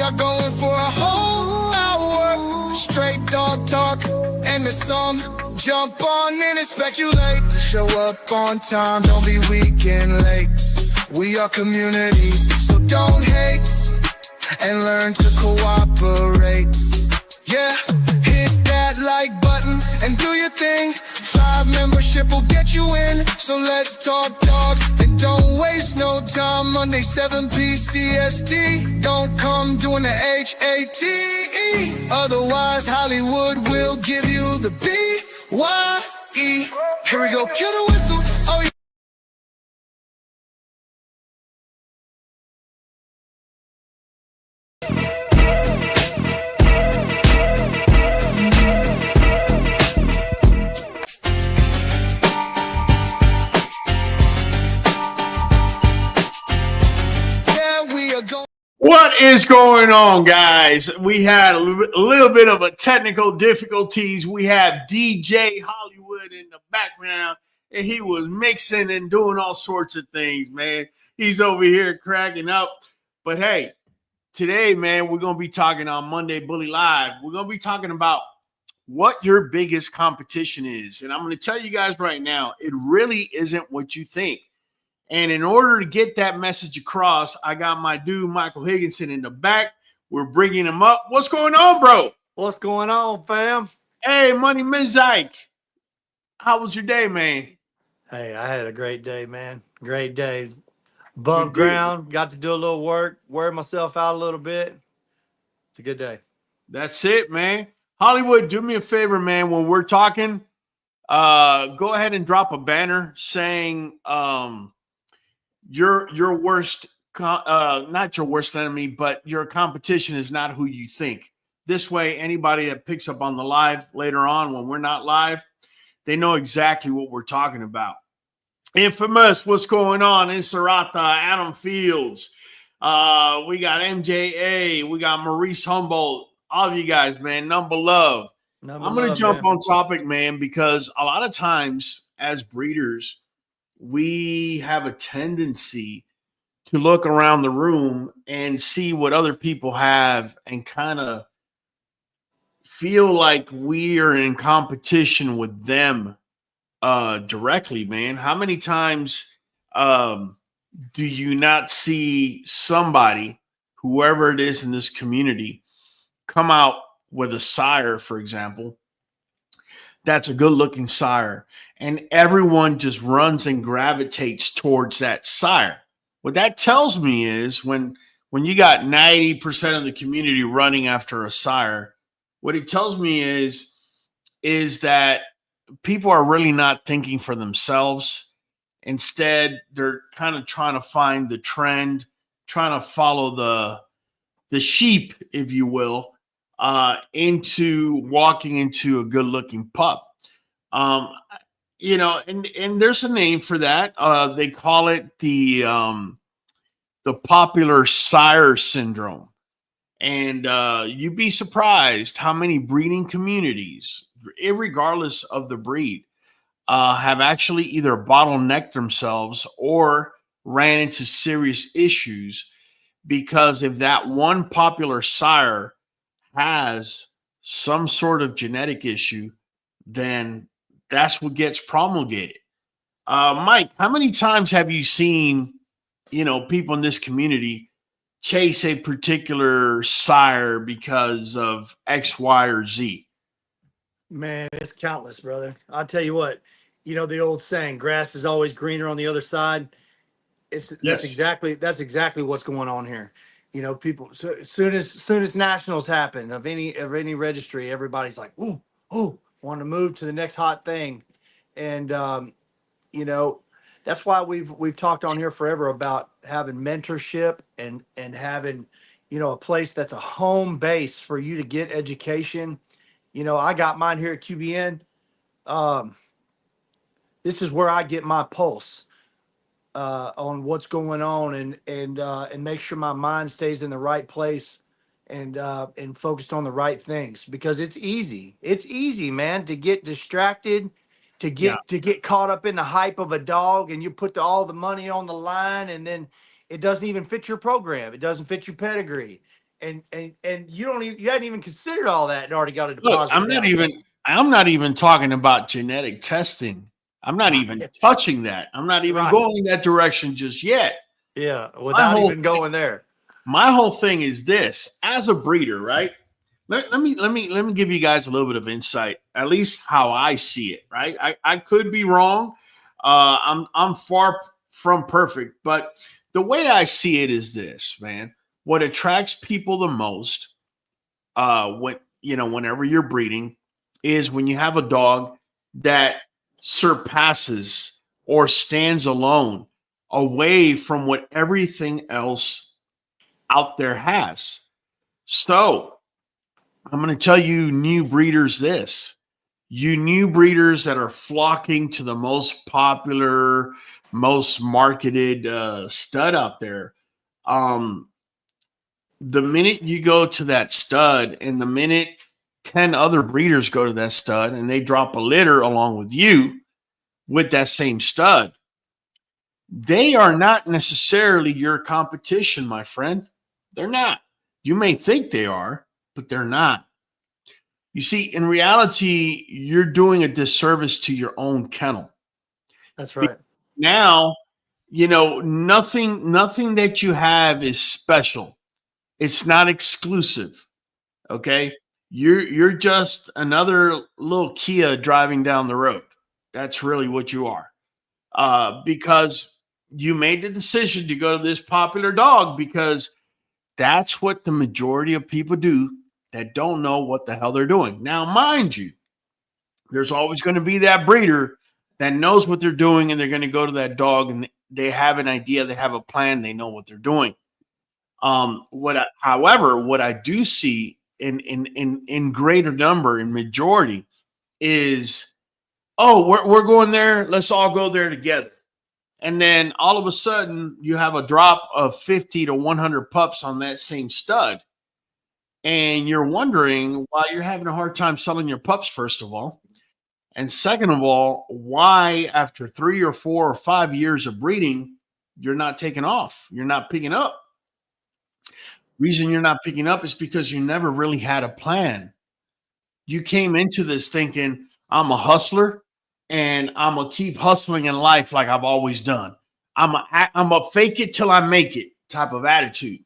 are going for a whole hour. Straight dog talk and the song. Jump on in and speculate. Show up on time, don't be weak and late. We are community, so don't hate. And learn to cooperate. Yeah, hit that like button and do your thing. 5 membership will get you in. So let's talk dogs and don't waste no time. Monday 7 p.m. Don't come doing the HATE. Otherwise Hollywood will give you the BYE. Here we go, kill the whistle. Oh yeah. What is going on, guys? We had a little bit of a technical difficulties. We have DJ Hollywood in the background, and he was mixing and doing all sorts of things, man. He's over here cracking up. But hey, today, man, we're going to be talking on Monday Bully Live. We're going to be talking about what your biggest competition is. And I'm going to tell you guys right now, it really isn't what you think. And in order to get that message across, I got my dude, Michael Higginson, in the back. We're bringing him up. What's going on, bro? What's going on, fam? Hey, Money Mizike. How was your day, man? Hey, I had a great day, man. Great day. Above ground, got to do a little work, wear myself out a little bit. It's a good day. That's it, man. Hollywood, do me a favor, man. When we're talking, go ahead and drop a banner saying your worst, not your worst enemy, but your competition is not who you think. This way, anybody that picks up on the live later on when we're not live, they know exactly what we're talking about. Infamous, what's going on? Inserata, Adam Fields. We got MJA. We got Maurice Humboldt. All of you guys, man, number love. I'm going to jump on topic, man, because a lot of times as breeders, we have a tendency to look around the room and see what other people have and kind of feel like we are in competition with them directly, man. How many times do you not see somebody, whoever it is in this community, come out with a sire, for example, that's a good-looking sire, and everyone just runs and gravitates towards that sire? What that tells me is when you got 90% of the community running after a sire, what it tells me is that people are really not thinking for themselves. Instead, they're kind of trying to find the trend, trying to follow the sheep, if you will, into walking into a good-looking pup. You know, and there's a name for that. They call it the popular sire syndrome. And you'd be surprised how many breeding communities, irregardless of the breed, have actually either bottlenecked themselves or ran into serious issues because if that one popular sire has some sort of genetic issue, then that's what gets promulgated. Mike, how many times have you seen, people in this community chase a particular sire because of X, Y, or Z? Man, it's countless, brother. I'll tell you what, the old saying, grass is always greener on the other side. That's exactly what's going on here. People, so as soon as nationals happen of any registry, everybody's like, ooh, want to move to the next hot thing. And that's why we've talked on here forever about having mentorship and having, a place that's a home base for you to get education. I got mine here at QBN. This is where I get my pulse on what's going on and make sure my mind stays in the right place and focused on the right things, because it's easy, man, to get distracted, to get caught up in the hype of a dog, and you put all the money on the line, and then it doesn't even fit your program. It doesn't fit your pedigree. and you hadn't even considered all that and already got a Look, deposit. I'm not even talking about genetic testing. I'm not even touching that. I'm not even going that direction just yet. Yeah, without even going there. My whole thing is this: as a breeder, right? Let me give you guys a little bit of insight, at least how I see it. Right? I could be wrong. I'm far from perfect, but the way I see it is this, man. What attracts people the most, whenever you're breeding, is when you have a dog that surpasses or stands alone, away from what everything else out there has. So I'm going to tell you new breeders this. You new breeders that are flocking to the most popular, most marketed stud out there. The minute you go to that stud and the minute 10 other breeders go to that stud and they drop a litter along with you with that same stud, they are not necessarily your competition, my friend. They're not. You may think they are, but they're not. You see, in reality, you're doing a disservice to your own kennel. That's right. Now, nothing that you have is special. It's not exclusive. Okay. You're just another little Kia driving down the road. That's really what you are. Because you made the decision to go to this popular dog because that's what the majority of people do that don't know what the hell they're doing. Now, mind you, there's always going to be that breeder that knows what they're doing and they're going to go to that dog and they have an idea, they have a plan, they know what they're doing. However, what I do see in greater number, in majority, is, oh, we're going there, let's all go there together. And then all of a sudden you have a drop of 50 to 100 pups on that same stud. And you're wondering why you're having a hard time selling your pups, first of all. And second of all, why after 3 or 4 or 5 years of breeding, you're not taking off. You're not picking up. Reason you're not picking up is because you never really had a plan. You came into this thinking, I'm a hustler and I'm going to keep hustling in life like I've always done. I'm a fake it till I make it type of attitude.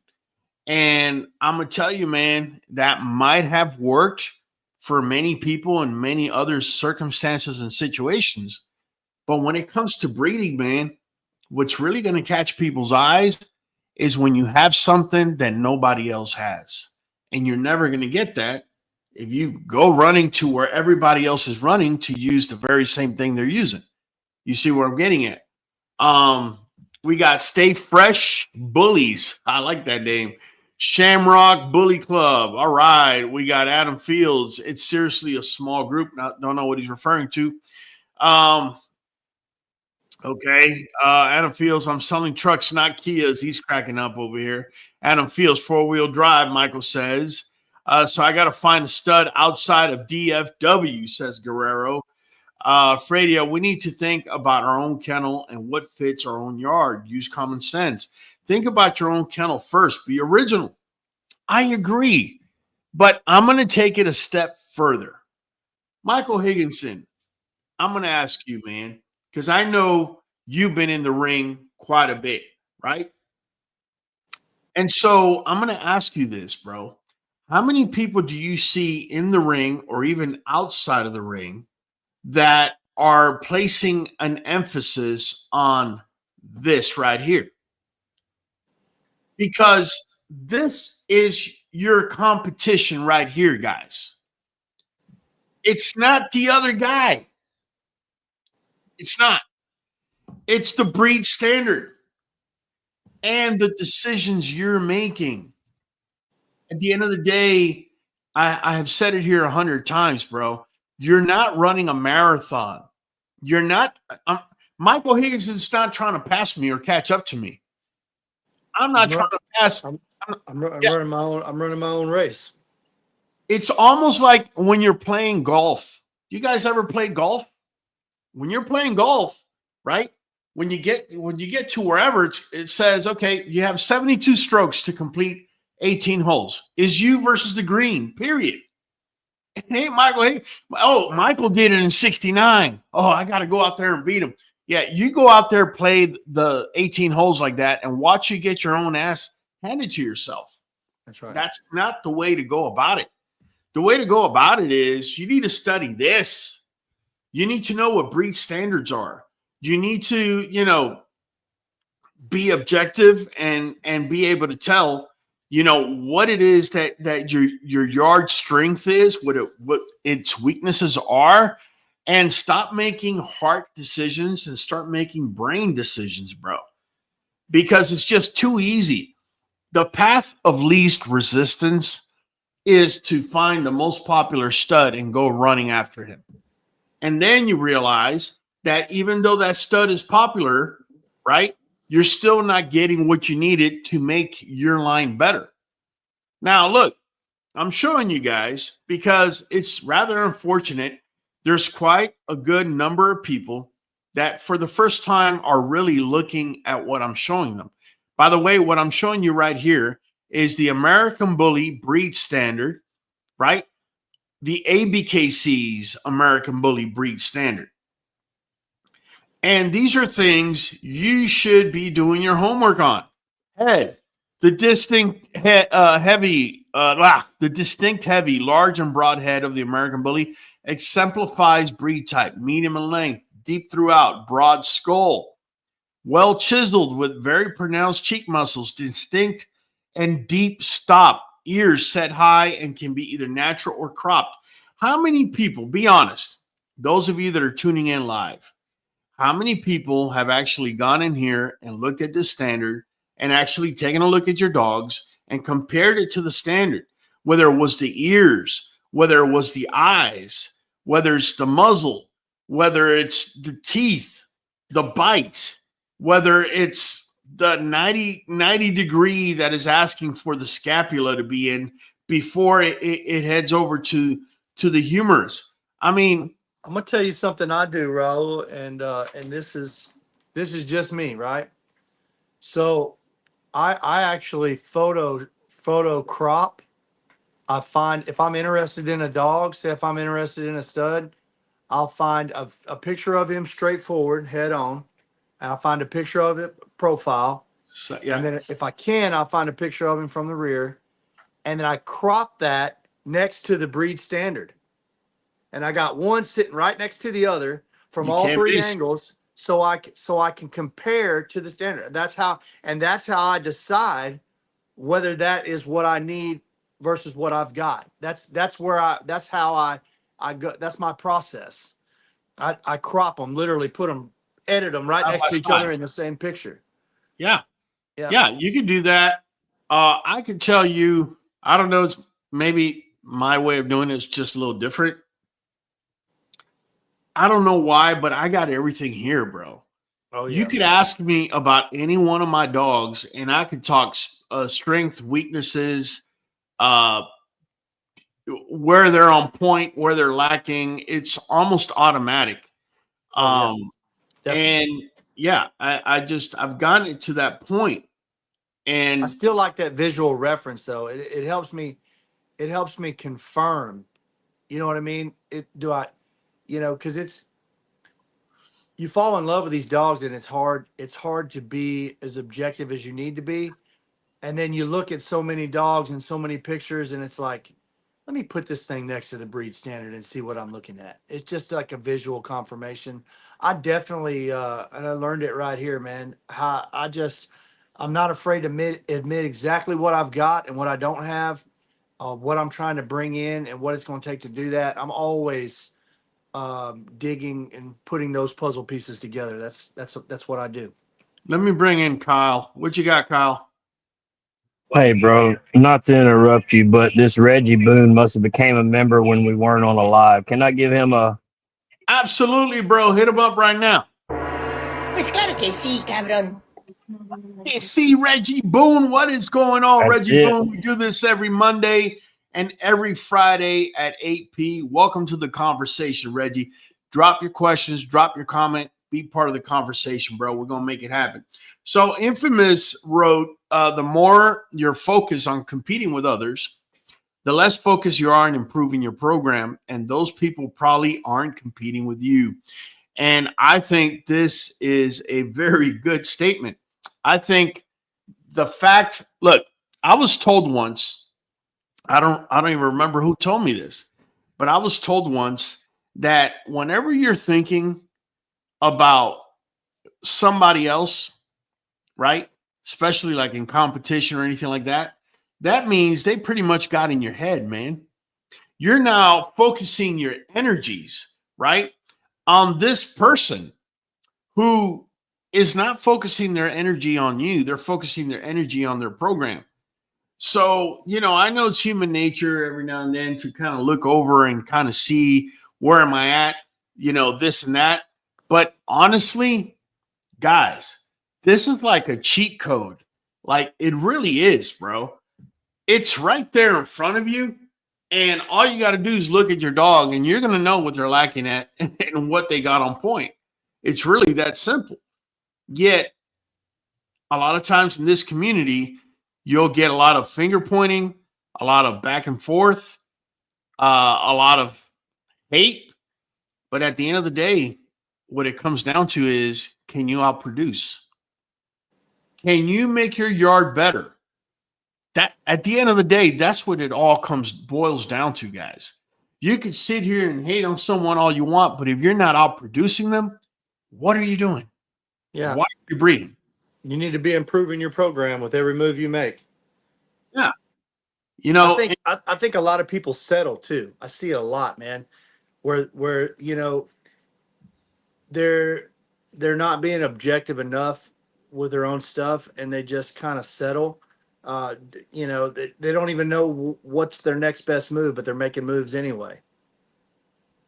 And I'm going to tell you, man, that might have worked for many people in many other circumstances and situations. But when it comes to breeding, man, what's really going to catch people's eyes is when you have something that nobody else has. And you're never going to get that if you go running to where everybody else is running to use the very same thing they're using. You see where I'm getting at? We got Stay Fresh Bullies. I like that name. Shamrock Bully Club. All right. We got Adam Fields. It's seriously a small group. Don't know what he's referring to. Okay. Adam Fields, I'm selling trucks, not Kias. He's cracking up over here. Adam Fields, 4-wheel drive, Michael says. So I got to find a stud outside of DFW, says Guerrero. Fredia, we need to think about our own kennel and what fits our own yard. Use common sense. Think about your own kennel first. Be original. I agree. But I'm going to take it a step further. Michael Higginson, I'm going to ask you, man, because I know you've been in the ring quite a bit, right? And so I'm going to ask you this, bro. How many people do you see in the ring or even outside of the ring that are placing an emphasis on this right here? Because this is your competition right here, guys. It's not the other guy. It's not. It's the breed standard and the decisions you're making. At the end of the day, I have said it here 100 times, bro. You're not running a marathon. You're not. Michael Higgins is not trying to pass me or catch up to me. I'm not trying to pass. I'm running my own race. It's almost like when you're playing golf. You guys ever play golf? When you're playing golf, right? When you get to wherever it says, okay, you have 72 strokes to complete 18 holes. Is you versus the green, period. And hey, Michael, hey, oh, Michael did it in 69. Oh, I got to go out there and beat him. Yeah, you go out there, play the 18 holes like that, and watch you get your own ass handed to yourself. That's right. That's not the way to go about it. The way to go about it is you need to study this. You need to know what breed standards are. You need to, you know, be objective and be able to tell, you know, what it is that your yard strength is, what its weaknesses are, and stop making heart decisions and start making brain decisions, bro. Because it's just too easy. The path of least resistance is to find the most popular stud and go running after him. And then you realize that even though that stud is popular, right, you're still not getting what you needed to make your line better. Now, look, I'm showing you guys because it's rather unfortunate. There's quite a good number of people that for the first time are really looking at what I'm showing them. By the way, what I'm showing you right here is the American Bully breed standard, right? The ABKC's American Bully breed standard. And these are things you should be doing your homework on. Head, the distinct heavy, large and broad head of the American Bully exemplifies breed type, medium in length, deep throughout, broad skull, well chiseled with very pronounced cheek muscles, distinct and deep stop, ears set high and can be either natural or cropped. How many people, be honest, those of you that are tuning in live, how many people have actually gone in here and looked at this standard and actually taken a look at your dogs and compared it to the standard, whether it was the ears, whether it was the eyes, whether it's the muzzle, whether it's the teeth, the bite, whether it's the 90 degree that is asking for the scapula to be in before it heads over to the humerus. I mean, I'm gonna tell you something I do, Raul, and this is just me, right? So I actually photo crop. I find if I'm interested in a dog, say if I'm interested in a stud, I'll find a picture of him straightforward, head on. And I'll find a picture of it profile. So, yeah. And then if I can, I'll find a picture of him from the rear. And then I crop that next to the breed standard. And I got one sitting right next to the other from all three angles, so I can compare to the standard. That's how I decide whether that is what I need versus what I've got. That's how I go. That's my process. I crop them, literally edit them right next to each other in the same picture. Yeah, you can do that. I can tell you, I don't know, it's maybe my way of doing it is just a little different. I don't know why, but I got everything here, bro. Oh, yeah. You could ask me about any one of my dogs, and I could talk strength, weaknesses, where they're on point, where they're lacking. It's almost automatic. And yeah, I've gotten it to that point. And I still like that visual reference, though. It helps me confirm. You know what I mean? Because you fall in love with these dogs, and it's hard to be as objective as you need to be. And then you look at so many dogs and so many pictures, and it's like, let me put this thing next to the breed standard and see what I'm looking at. It's just like a visual confirmation. I definitely, and I learned it right here, man. I'm not afraid to admit exactly what I've got and what I don't have, what I'm trying to bring in and what it's going to take to do that. I'm always digging and putting those puzzle pieces together. That's what I do. Let me bring in Kyle. What you got, Kyle? Hey, bro, not to interrupt you, but this Reggie Boone must have became a member when we weren't on a live. Can I give him a... Absolutely, bro. Hit him up right now. Pues claro que sí, cabrón. Hey, see Reggie Boone. What is going on, That's Reggie it. Boone? We do this every Monday and every Friday at 8 p. Welcome to the conversation, Reggie. Drop your questions, drop your comment, be part of the conversation, bro. We're going to make it happen. So Infamous wrote the more you're focused on competing with others, the less focused you are on improving your program. And those people probably aren't competing with you. And I think this is a very good statement. I think the fact, look, I was told once, I don't even remember who told me this, but I was told once that whenever you're thinking about somebody else, right, especially like in competition or anything like that, that means they pretty much got in your head, man. You're now focusing your energies, right, on this person who is not focusing their energy on you. They're focusing their energy on their program. So, I know it's human nature every now and then to kind of look over and kind of see where am I at, this and that. But honestly, guys, this is like a cheat code. Like it really is, bro. It's right there in front of you. And all you got to do is look at your dog and you're going to know what they're lacking at and what they got on point. It's really that simple. Yet, a lot of times in this community, you'll get a lot of finger pointing, a lot of back and forth, a lot of hate. But at the end of the day, what it comes down to is, can you outproduce? Can you make your yard better? That at the end of the day, that's what it all boils down to, guys. You could sit here and hate on someone all you want, but if you're not outproducing them, what are you doing? Yeah. Why are you breeding? You need to be improving your program with every move you make. Yeah. I think a lot of people settle too. I see it a lot, man, where they're not being objective enough with their own stuff and they just kind of settle. They don't even know what's their next best move, but they're making moves anyway.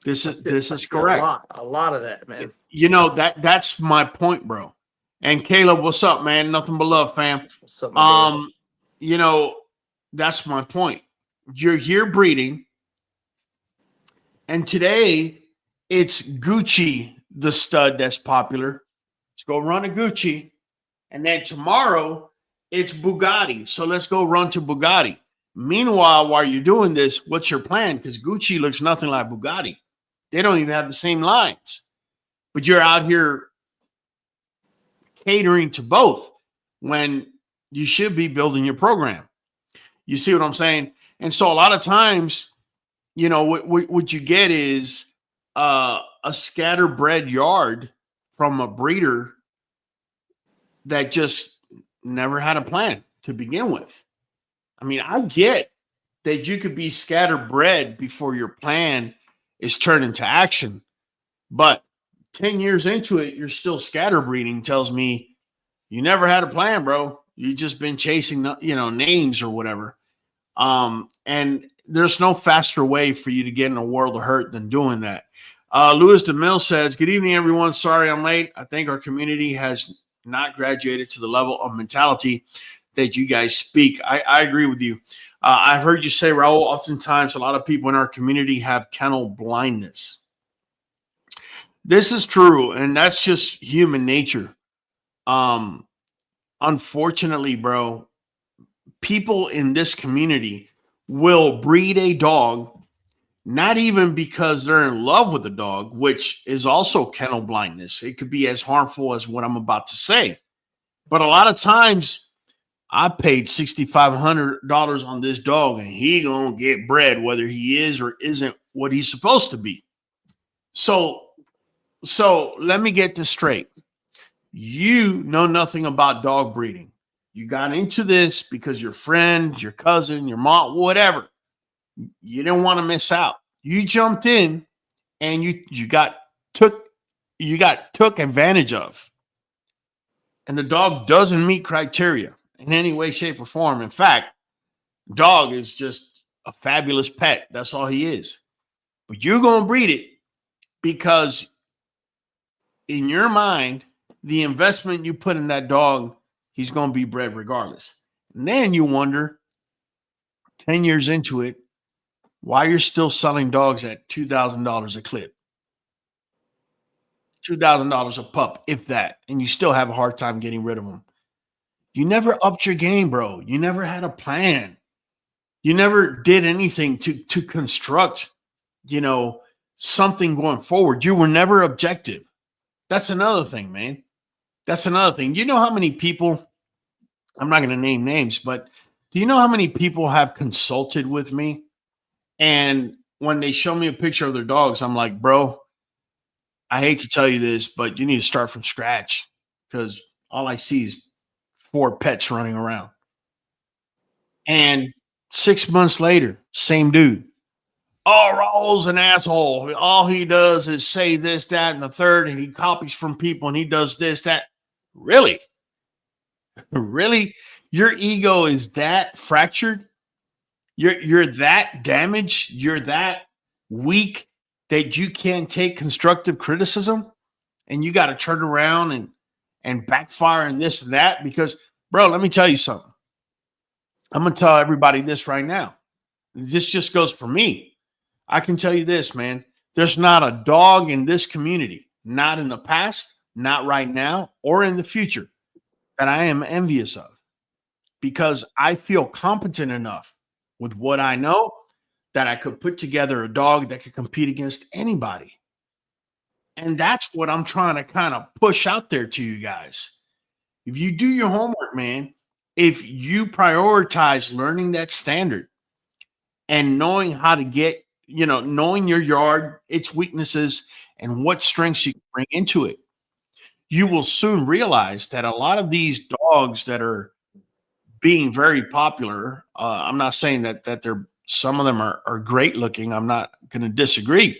This is correct. A lot of that, man. That's my point, bro. And Caleb, what's up, man? Nothing but love, fam. What's up, my brother? That's my point. You're here breeding, and today it's Gucci, the stud that's popular. Let's go run a Gucci. And then tomorrow it's Bugatti. So let's go run to Bugatti. Meanwhile, while you're doing this, what's your plan? Because Gucci looks nothing like Bugatti. They don't even have the same lines. But you're out here catering to both when you should be building your program. You see what I'm saying? And so a lot of times, what you get is a scatterbred yard from a breeder that just never had a plan to begin with. I mean, I get that you could be scatterbred before your plan is turned into action, but 10 years into it, you're still scatterbreeding. Tells me you never had a plan, bro. You just been chasing, names or whatever. And there's no faster way for you to get in a world of hurt than doing that. Louis DeMille says, good evening, everyone. Sorry I'm late. I think our community has not graduated to the level of mentality that you guys speak. I agree with you. I've heard you say, Raul, oftentimes a lot of people in our community have kennel blindness. This is true, and that's just human nature. Unfortunately, bro, people in this community will breed a dog not even because they're in love with the dog, which is also kennel blindness. It could be as harmful as what I'm about to say. But a lot of times I paid $6,500 on this dog and he gonna get bred whether he is or isn't what he's supposed to be. So let me get this straight. You know nothing about dog breeding. You got into this because your friend, your cousin, your mom, whatever. You didn't want to miss out. You jumped in and you got took advantage of. And the dog doesn't meet criteria in any way, shape, or form. In fact, dog is just a fabulous pet. That's all he is. But you're going to breed it because in your mind, the investment you put in that dog, he's going to be bred regardless. And then you wonder, 10 years into it, why you're still selling dogs at $2,000 a clip. $2,000 a pup, if that, and you still have a hard time getting rid of them. You never upped your game, bro. You never had a plan. You never did anything to construct, something going forward. You were never objective. That's another thing, man. That's another thing. You know how many people, I'm not going to name names, but do you know how many people have consulted with me? And when they show me a picture of their dogs, I'm like, bro, I hate to tell you this, but you need to start from scratch because all I see is 4 pets running around. And 6 months later, same dude. Oh, Raul's an asshole. All he does is say this, that, and the third, and he copies from people and he does this, that. Really? Really? Your ego is that fractured? You're that damaged? You're that weak that you can't take constructive criticism? And you got to turn around and backfire and this and that? Because, bro, let me tell you something. I'm going to tell everybody this right now. This just goes for me. I can tell you this, man. There's not a dog in this community, not in the past, not right now, or in the future, that I am envious of because I feel competent enough with what I know that I could put together a dog that could compete against anybody. And that's what I'm trying to kind of push out there to you guys. If you do your homework, man, if you prioritize learning that standard and knowing how to get, knowing your yard, its weaknesses, and what strengths you can bring into it, you will soon realize that a lot of these dogs that are being very popular, I'm not saying that some of them are great looking. I'm not going to disagree.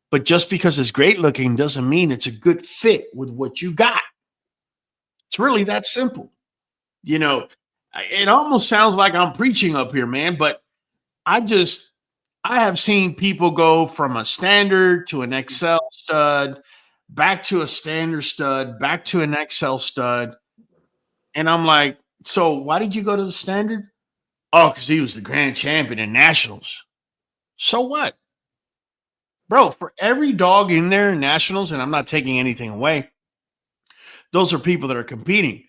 But just because it's great looking doesn't mean it's a good fit with what you got. It's really that simple. It almost sounds like I'm preaching up here, man, but I have seen people go from a standard to an XL stud, back to a standard stud, back to an XL stud. And I'm like, so why did you go to the standard? Oh, because he was the grand champion in nationals. So what? Bro, for every dog in there in nationals, and I'm not taking anything away, those are people that are competing.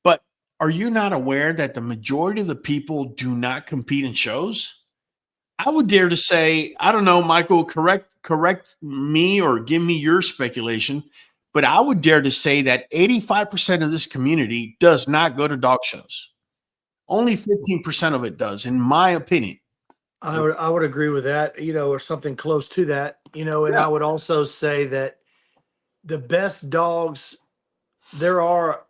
But are you not aware that the majority of the people do not compete in shows? I would dare to say, I don't know, Michael, correct me or give me your speculation, but I would dare to say that 85% of this community does not go to dog shows. Only 15% of it does, in my opinion. I would agree with that, or something close to that, and Yeah. I would also say that the best dogs, there are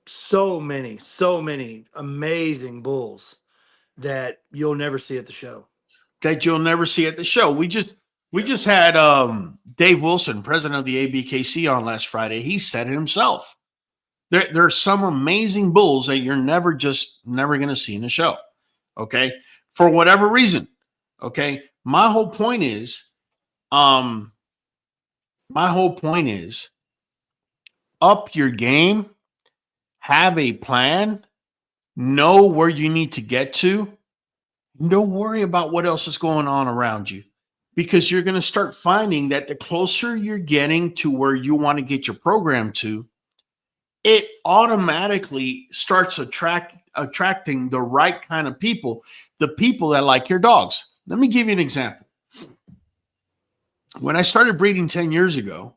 so many amazing bulls that you'll never see at the show. We just had Dave Wilson, president of the ABKC, on last Friday. He said it himself. There's some amazing bulls that you're never going to see in the show. Okay. For whatever reason. Okay. My whole point is up your game, have a plan, know where you need to get to. Don't worry about what else is going on around you, because you're going to start finding that the closer you're getting to where you want to get your program to, it automatically starts attracting the right kind of people, the people that like your dogs. Let me give you an example. When I started breeding 10 years ago,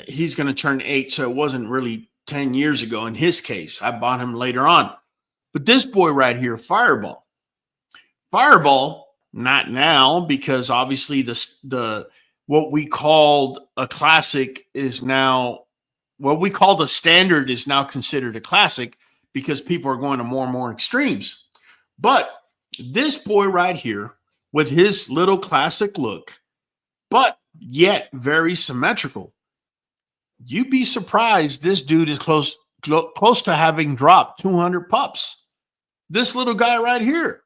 he's going to turn 8, so it wasn't really 10 years ago in his case. I bought him later on. But this boy right here, Fireball, not now, because obviously the what we called a classic is now, what we called a standard is now considered a classic because people are going to more and more extremes. But this boy right here with his little classic look, but yet very symmetrical, you'd be surprised this dude is close to having dropped 200 pups. This little guy right here.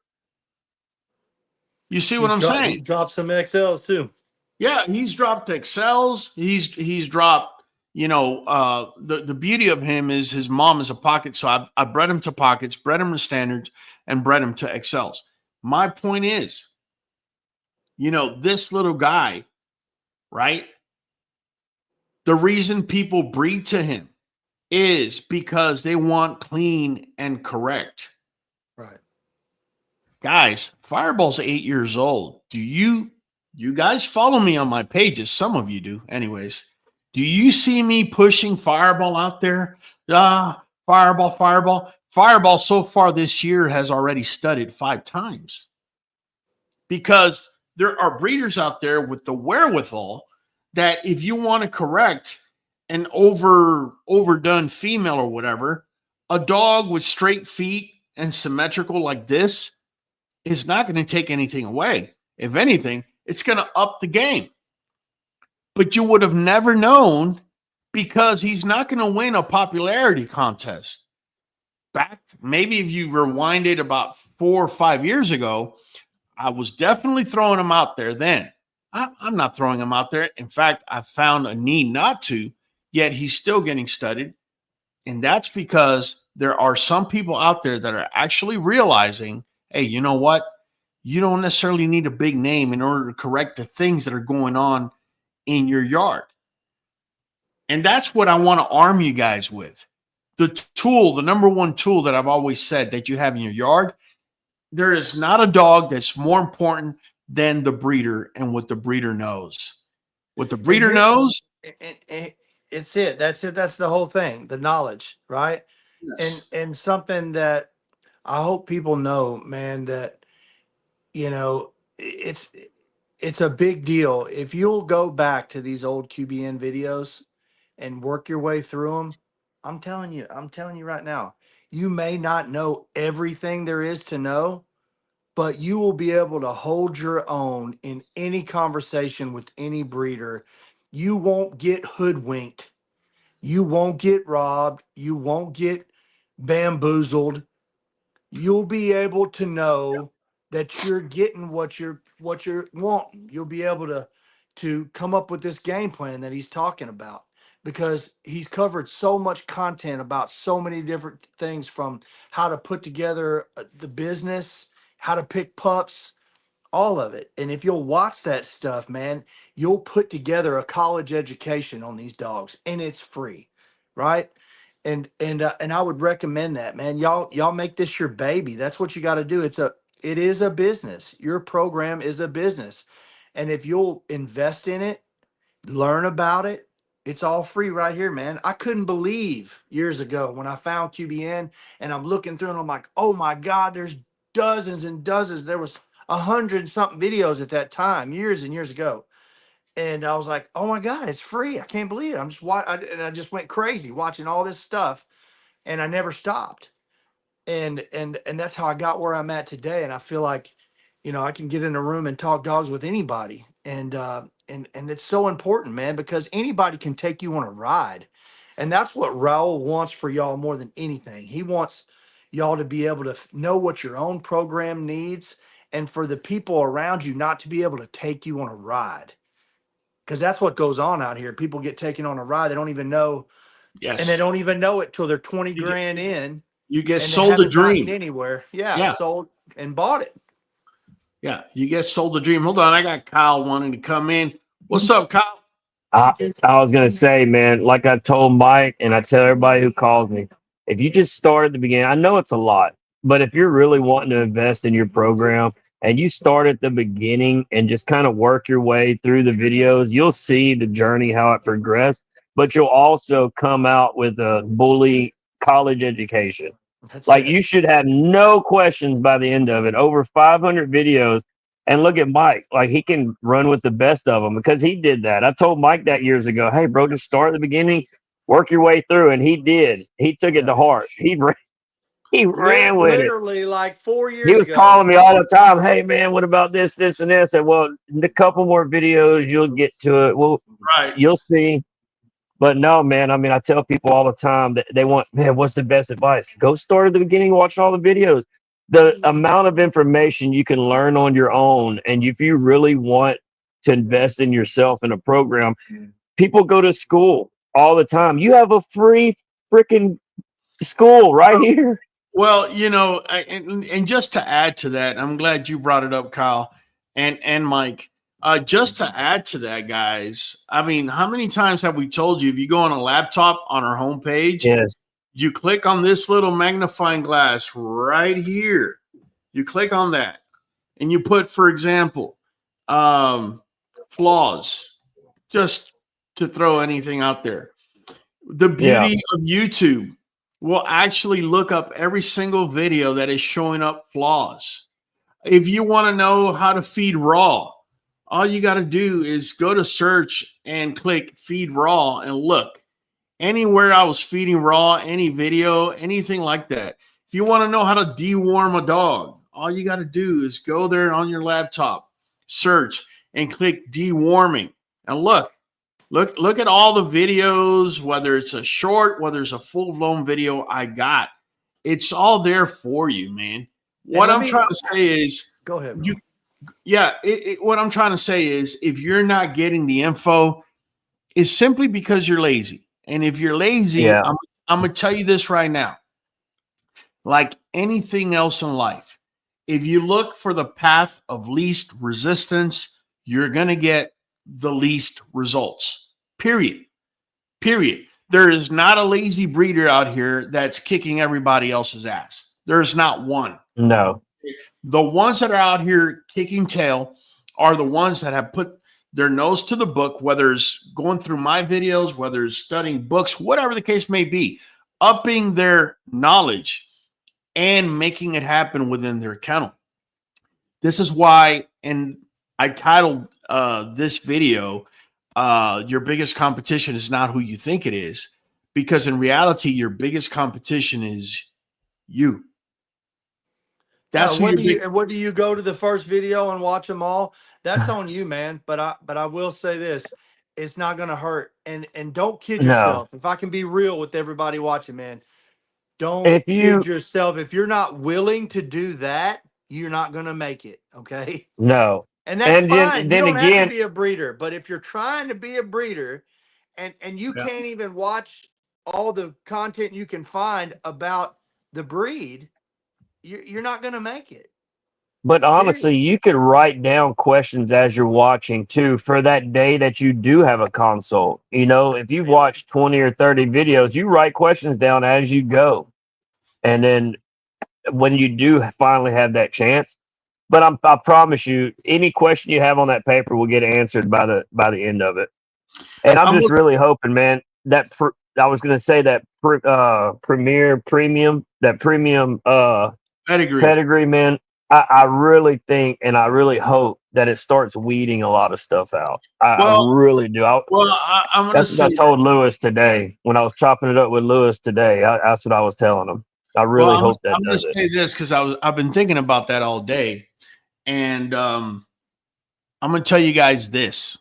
You see what I'm saying? He dropped some XLs too. Yeah, he's dropped XLs. He's dropped, the beauty of him is his mom is a pocket. So I bred him to pockets, bred him to standards, and bred him to XLs. My point is, this little guy, right? The reason people breed to him is because they want clean and correct. Right. Guys, Fireball's 8 years old. Do you guys follow me on my pages? Some of you do. Anyways, do you see me pushing Fireball out there? Fireball, Fireball. Fireball so far this year has already studied 5 times because there are breeders out there with the wherewithal that if you want to correct an overdone female or whatever, a dog with straight feet and symmetrical like this is not going to take anything away. If anything, it's going to up the game. But you would have never known because he's not going to win a popularity contest. Back, maybe if you rewind it about 4 or 5 years ago, I was definitely throwing him out there then. I'm not throwing him out there. In fact, I found a need not to, yet he's still getting studied. And that's because there are some people out there that are actually realizing, hey, you know what? You don't necessarily need a big name in order to correct the things that are going on in your yard. And that's what I want to arm you guys with. The tool, the number one tool that I've always said that you have in your yard, there is not a dog that's more important than the breeder and what the breeder knows. What the breeder knows. It's it. That's it. That's the whole thing. The knowledge, right? Yes. And something that I hope people know, man, that, you know, it's a big deal. If you'll go back to these old QBN videos and work your way through them, I'm telling you right now, you may not know everything there is to know, but you will be able to hold your own in any conversation with any breeder. You won't get hoodwinked. You won't get robbed. You won't get bamboozled. You'll be able to know that you're getting what you're wanting. You'll be able to come up with this game plan that he's talking about, because he's covered so much content about so many different things, from how to put together the business, how to pick pups, all of it. And if you'll watch that stuff, man, you'll put together a college education on these dogs, and it's free, right? And I would recommend that, man. Y'all make this your baby. That's what you got to do. It is a business. Your program is a business. And if you'll invest in it, learn about it, it's all free right here, man. I couldn't believe years ago when I found QBN and I'm looking through and I'm like, oh my God, there's dozens and dozens. There was 100 something videos at that time, years and years ago. And I was like, oh my God, it's free. I can't believe it. And I just went crazy watching all this stuff, and I never stopped. And that's how I got where I'm at today. And I feel like, you know, I can get in a room and talk dogs with anybody. And it's so important, man, because anybody can take you on a ride. And that's what Raul wants for y'all more than anything. He wants y'all to be able to know what your own program needs, and for the people around you not to be able to take you on a ride. Because that's what goes on out here. People get taken on a ride. They don't even know. Yes. And they don't even know it till they're 20 grand in. You get and sold a dream anywhere. Yeah. Sold and bought it. Yeah. You get sold a dream. Hold on. I got Kyle wanting to come in. What's up, Kyle? I was going to say, man, like I told Mike and I tell everybody who calls me, if you just start at the beginning, I know it's a lot, but if you're really wanting to invest in your program and you start at the beginning and just kind of work your way through the videos, you'll see the journey, how it progressed, but you'll also come out with a bully college education. You should have no questions by the end of it. Over 500 videos. And look at Mike, like he can run with the best of them because he did that. I told Mike that years ago, hey, bro, just start at the beginning, work your way through. And he did. He took it to heart. He ran with it. Literally like 4 years ago. He was calling me all the time. Hey, man, what about this, this, and this? And well, a couple more videos, you'll get to it. Well, right. You'll see. But no, man, I mean, I tell people all the time that they want, man, what's the best advice? Go start at the beginning, watch all the videos. The amount of information you can learn on your own. And if you really want to invest in yourself in a program, people go to school all the time. You have a free freaking school right here. Well, you know, and just to add to that, I'm glad you brought it up, Kyle and Mike. Just to add to that, guys, I mean, how many times have we told you if you go on a laptop on our homepage, Yes. you click on this little magnifying glass right here. You click on that and you put, for example, flaws, just to throw anything out there. The beauty of YouTube will actually look up every single video that is showing up flaws. If you want to know how to feed raw, all you got to do is go to search and click feed raw and look. Anywhere I was feeding raw, any video, anything like that. If you want to know how to deworm a dog, all you got to do is go there on your laptop, search, and click deworming. And look at all the videos, whether it's a short, whether it's a full-blown video I got. It's all there for you, man. What I'm trying to say is, go ahead. What I'm trying to say is, if you're not getting the info, it's simply because you're lazy. And if you're lazy, I'm going to tell you this right now. Like anything else in life, if you look for the path of least resistance, you're going to get the least results. Period. There is not a lazy breeder out here that's kicking everybody else's ass. There's not one. No. The ones that are out here kicking tail are the ones that have put their nose to the book, whether it's going through my videos, whether it's studying books, whatever the case may be, upping their knowledge and making it happen within their kennel. This is why, and I titled this video, Your Biggest Competition is Not Who You Think It Is, because in reality, your biggest competition is you. That's whether you go to the first video and watch them all, that's on you, man. But I will say this, it's not going to hurt. And don't kid yourself. If I can be real with everybody watching, man, don't kid yourself. If you're not willing to do that, you're not going to make it. Okay. No. And that's fine. You don't have to be a breeder, but if you're trying to be a breeder and you can't even watch all the content you can find about the breed, you're not going to make it. But honestly, you could write down questions as you're watching too for that day that you do have a consult. You know, if you've watched 20 or 30 videos, you write questions down as you go. And then when you do finally have that chance, but I promise you, any question you have on that paper will get answered by the end of it. And I'm just really hoping, man, that I was going to say that premium pedigree, man. I really think and I really hope that it starts weeding a lot of stuff out. I really do. That's what I told Lewis today when I was chopping it up with Lewis today. That's what I was telling him. I really hope that I'm going to say this because I've been thinking about that all day. And I'm going to tell you guys this.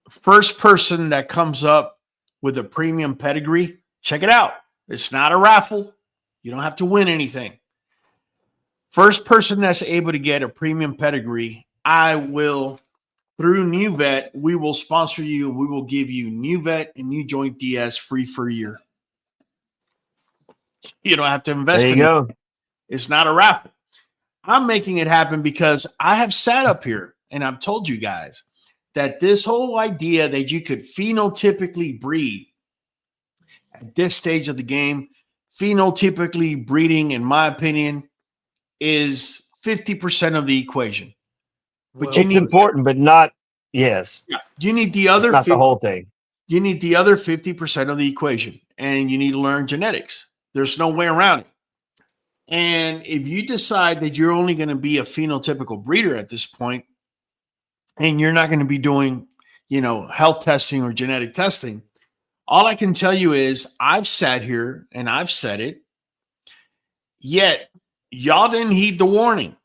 First person that comes up with a premium pedigree, check it out. It's not a raffle. You don't have to win anything. First person that's able to get a premium pedigree, I will, through Nuvet, we will sponsor you and we will give you Nuvet and NuJoint DS free for a year. You don't have to invest in it. It's not a raffle. I'm making it happen because I have sat up here and I've told you guys that this whole idea that you could phenotypically breed at this stage of the game, phenotypically breeding, in my opinion, is 50% of the equation. But it's important, but not, yes. Yeah, you need the other, not the whole thing. You need the other 50% of the equation, and you need to learn genetics. There's no way around it. And if you decide that you're only going to be a phenotypical breeder at this point, and you're not going to be doing, health testing or genetic testing, all I can tell you is I've sat here and I've said it, yet y'all didn't heed the warning.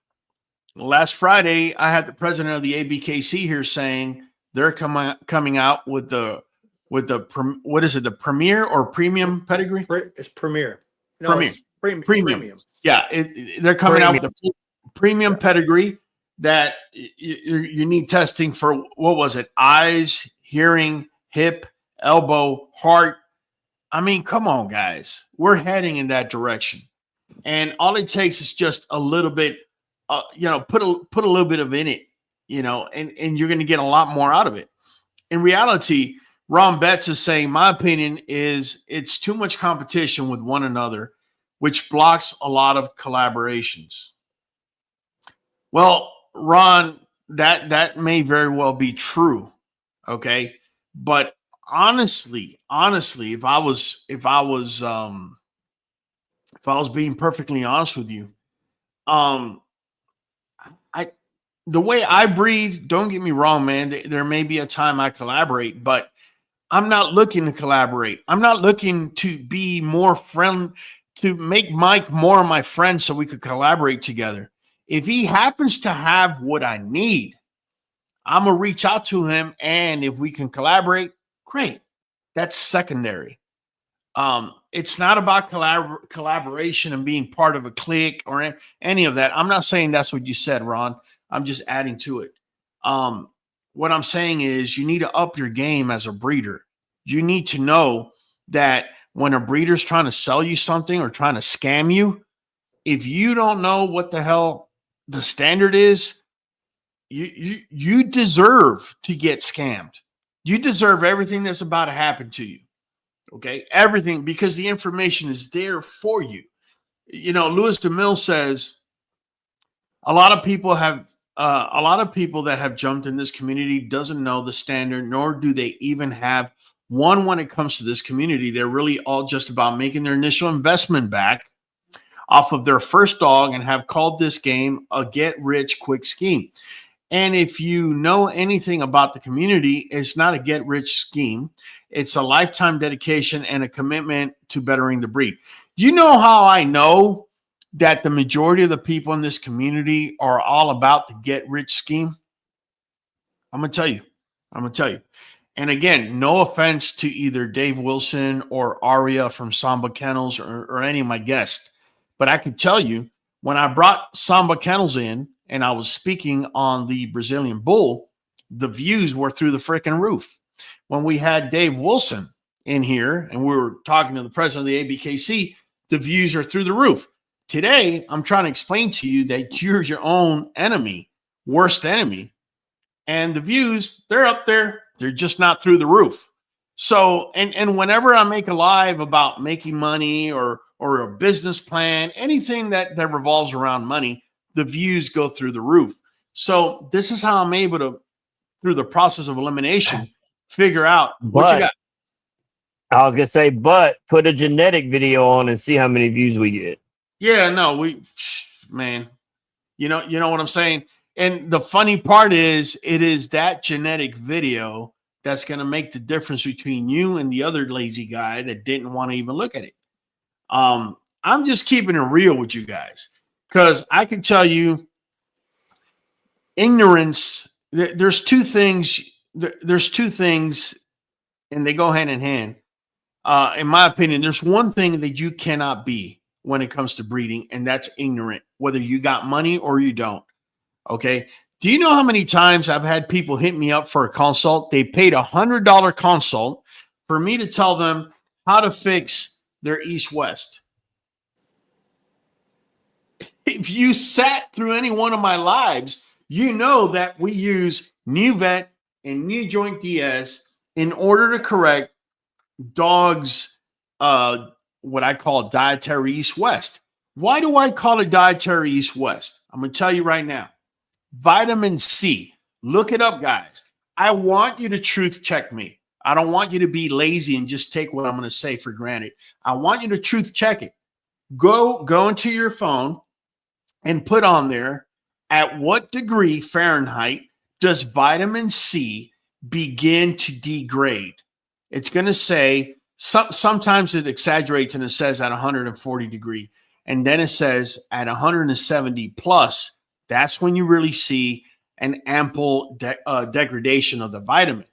Last Friday, I had the president of the ABKC here saying they're coming out with the what is it, the premier or premium pedigree? It's premier. No, premium. It's premium. Yeah, they're coming out with the premium pedigree that you need testing for, what was it? Eyes, hearing, hip, elbow, heart. I mean, come on, guys. We're heading in that direction. And all it takes is just a little bit, put a little bit of in it. and you're going to get a lot more out of it. In reality, Ron Betts is saying, my opinion is it's too much competition with one another, which blocks a lot of collaborations. Well, Ron, that may very well be true. Okay. But honestly, if I was being perfectly honest with you, the way I breed, don't get me wrong, man, there may be a time I collaborate, but I'm not looking to collaborate. I'm not looking to be more friend, to make Mike more of my friend so we could collaborate together. If he happens to have what I need, I'm going to reach out to him. And if we can collaborate, great. That's secondary. It's not about collaboration and being part of a clique or any of that. I'm not saying that's what you said, Ron. I'm just adding to it. What I'm saying is you need to up your game as a breeder. You need to know that when a breeder's trying to sell you something or trying to scam you, if you don't know what the hell the standard is, you deserve to get scammed. You deserve everything that's about to happen to you. Okay, everything, because the information is there for you. Louis DeMille says a lot of people that have jumped in this community doesn't know the standard, nor do they even have one when it comes to this community. They're really all just about making their initial investment back off of their first dog and have called this game a get-rich-quick scheme. And if you know anything about the community, it's not a get-rich scheme. It's a lifetime dedication and a commitment to bettering the breed. You know how I know that the majority of the people in this community are all about the get-rich scheme? I'm going to tell you. And again, no offense to either Dave Wilson or Aria from Samba Kennels or any of my guests, but I can tell you, when I brought Samba Kennels in and I was speaking on the Brazilian Bull, the views were through the freaking roof. When we had Dave Wilson in here and we were talking to the president of the ABKC, the views are through the roof. Today, I'm trying to explain to you that you're your own enemy, worst enemy. And the views, they're up there. They're just not through the roof. So, and whenever I make a live about making money or a business plan, anything that revolves around money, the views go through the roof. So this is how I'm able to, through the process of elimination, figure out what you got. I was going to say, but put a genetic video on and see how many views we get. Yeah, no, man, you know what I'm saying? And the funny part is, it is that genetic video that's going to make the difference between you and the other lazy guy that didn't want to even look at it. I'm just keeping it real with you guys, because I can tell you, ignorance, there's two things, and they go hand in hand. In my opinion, there's one thing that you cannot be when it comes to breeding, and that's ignorant, whether you got money or you don't. Okay. Do you know how many times I've had people hit me up for a consult? They paid $100 consult for me to tell them how to fix their east-west. If you sat through any one of my lives, you know that we use Nuvet and NuJoint DS in order to correct dogs' what I call dietary east-west. Why do I call it dietary east-west? I'm going to tell you right now. Vitamin C. Look it up, guys. I want you to truth check me. I don't want you to be lazy and just take what I'm going to say for granted. I want you to truth check it. Go into your phone and put on there, at what degree Fahrenheit does vitamin C begin to degrade? It's going to say, sometimes it exaggerates and it says at 140 degree. And then it says at 170 plus, that's when you really see an ample degradation of the vitamin.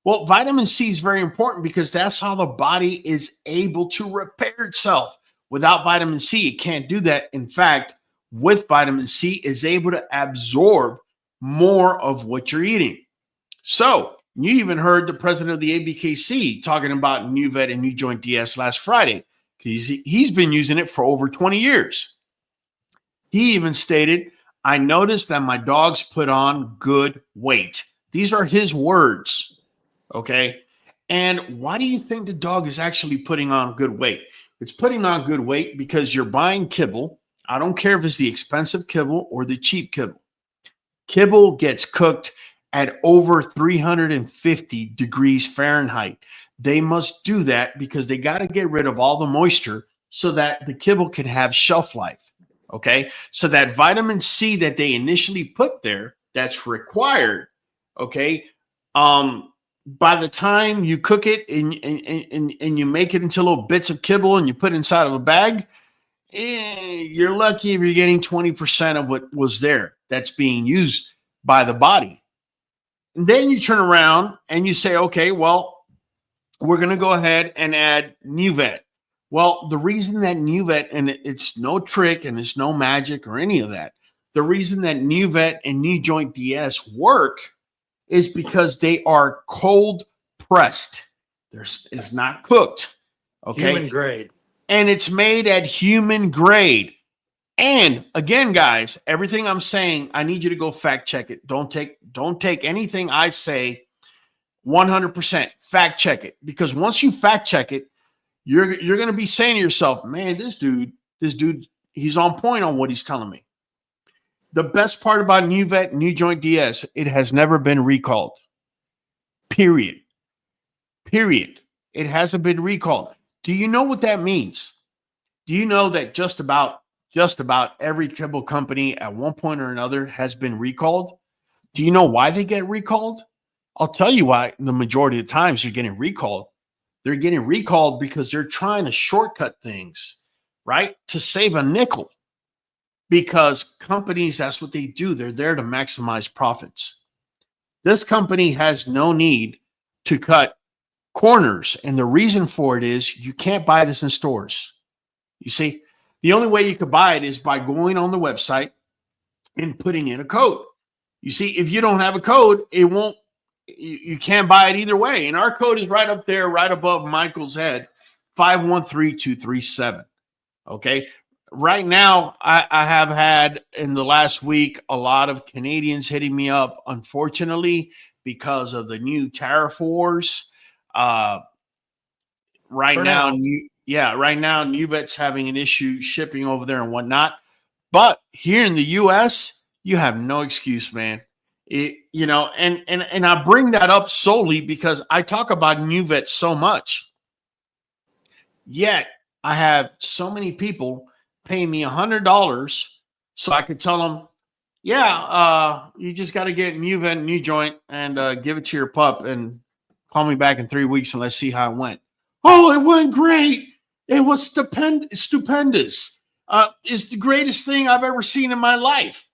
Well, vitamin C is very important because that's how the body is able to repair itself. Without vitamin C, it can't do that. In fact, with vitamin C, is able to absorb more of what you're eating. So you even heard the president of the ABKC talking about Nuvet and NuJoint DS last Friday, because he's been using it for over 20 years. He even stated, I noticed that my dogs put on good weight. These are his words. Okay. And why do you think the dog is actually putting on good weight? It's putting on good weight because you're buying kibble. I don't care if it's the expensive kibble or the cheap kibble. Kibble gets cooked at over 350 degrees Fahrenheit. They must do that because they got to get rid of all the moisture so that the kibble can have shelf life. Okay. So that vitamin C that they initially put there, that's required. Okay. By the time you cook it and you make it into little bits of kibble and you put it inside of a bag, you're lucky if you're getting 20% of what was there that's being used by the body. And then you turn around and you say, okay, well, we're going to go ahead and add Nuvet. Well, the reason that Nuvet, and it's no trick and it's no magic or any of that, the reason that Nuvet and NuJoint DS work is because they are cold pressed. It's not cooked. Okay. Human grade. And it's made at human grade. And again, guys, everything I'm saying, I need you to go fact check it. Don't take anything I say 100%. Fact check it. Because once you fact check it, you're going to be saying to yourself, man, this dude, he's on point on what he's telling me. The best part about Nuvet NuJoint DS, it has never been recalled. Period. It hasn't been recalled. Do you know what that means? Do you know that just about every kibble company at one point or another has been recalled? Do you know why they get recalled? I'll tell you why. The majority of the times you're getting recalled. They're getting recalled because they're trying to shortcut things, right? To save a nickel. Because companies, that's what they do. They're there to maximize profits. This company has no need to cut corners. And the reason for it is you can't buy this in stores. You see, the only way you could buy it is by going on the website and putting in a code. You see, if you don't have a code, you can't buy it either way. And our code is right up there, right above Michael's head, 513237. Okay. Right now, I have had in the last week a lot of Canadians hitting me up, unfortunately, because of the new tariff wars. Right now, Nuvet's having an issue shipping over there and whatnot. But here in the U.S., you have no excuse, man. And I bring that up solely because I talk about Nuvet so much. Yet I have so many people pay me $100 so I could tell them, you just got to get Nuvet NuJoint and give it to your pup and call me back in 3 weeks and let's see how it went. Oh, it went great. It was stupendous. It's the greatest thing I've ever seen in my life.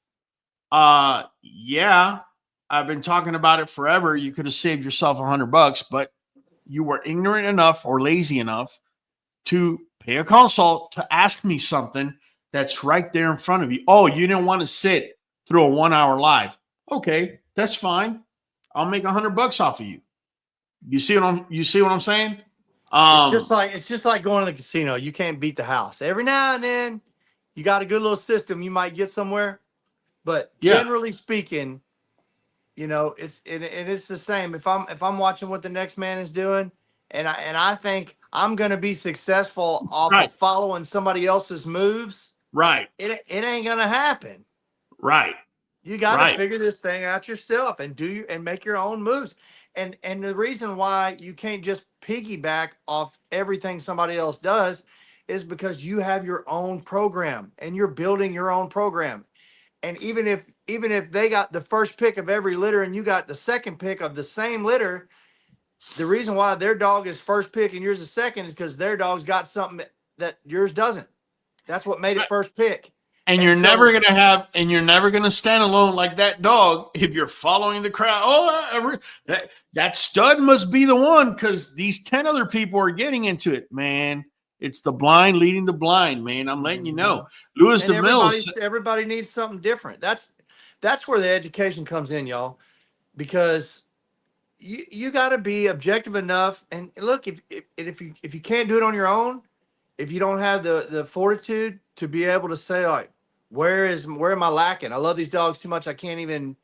Yeah, I've been talking about it forever. You could have saved yourself $100, but you were ignorant enough or lazy enough to pay a consult to ask me something that's right there in front of you. Oh, you didn't want to sit through a 1 hour live. Okay, that's fine. I'll make $100 off of you. You see what I'm saying? It's just like going to the casino. You can't beat the house. Every now and then, you got a good little system. You might get somewhere, but generally speaking, it's the same. If I'm watching what the next man is doing, and I think I'm going to be successful off of following somebody else's moves, right? It ain't going to happen, right? You got to figure this thing out yourself and make your own moves. And the reason why you can't just piggyback off everything somebody else does is because you have your own program and you're building your own program. And even if they got the first pick of every litter and you got the second pick of the same litter, the reason why their dog is first pick and yours is second is because their dog's got something that yours doesn't. That's what made it first pick. And you're never going to stand alone like that dog if you're following the crowd. Oh, that stud must be the one because these 10 other people are getting into it, man. It's the blind leading the blind, man. I'm letting you know. Louis DeMille. Everybody needs something different. That's where the education comes in, y'all, because you got to be objective enough. And look, if you can't do it on your own, if you don't have the fortitude to be able to say, like, Where am I lacking? I love these dogs too much. I can't even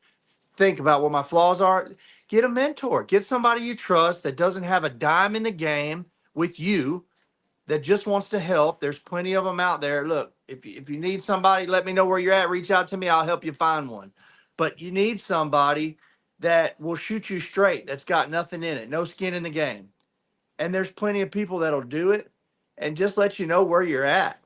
think about what my flaws are. Get a mentor. Get somebody you trust that doesn't have a dime in the game with you, that just wants to help. There's plenty of them out there. Look, if you need somebody, let me know where you're at. Reach out to me. I'll help you find one. But you need somebody that will shoot you straight, that's got nothing in it, no skin in the game. And there's plenty of people that'll do it and just let you know where you're at,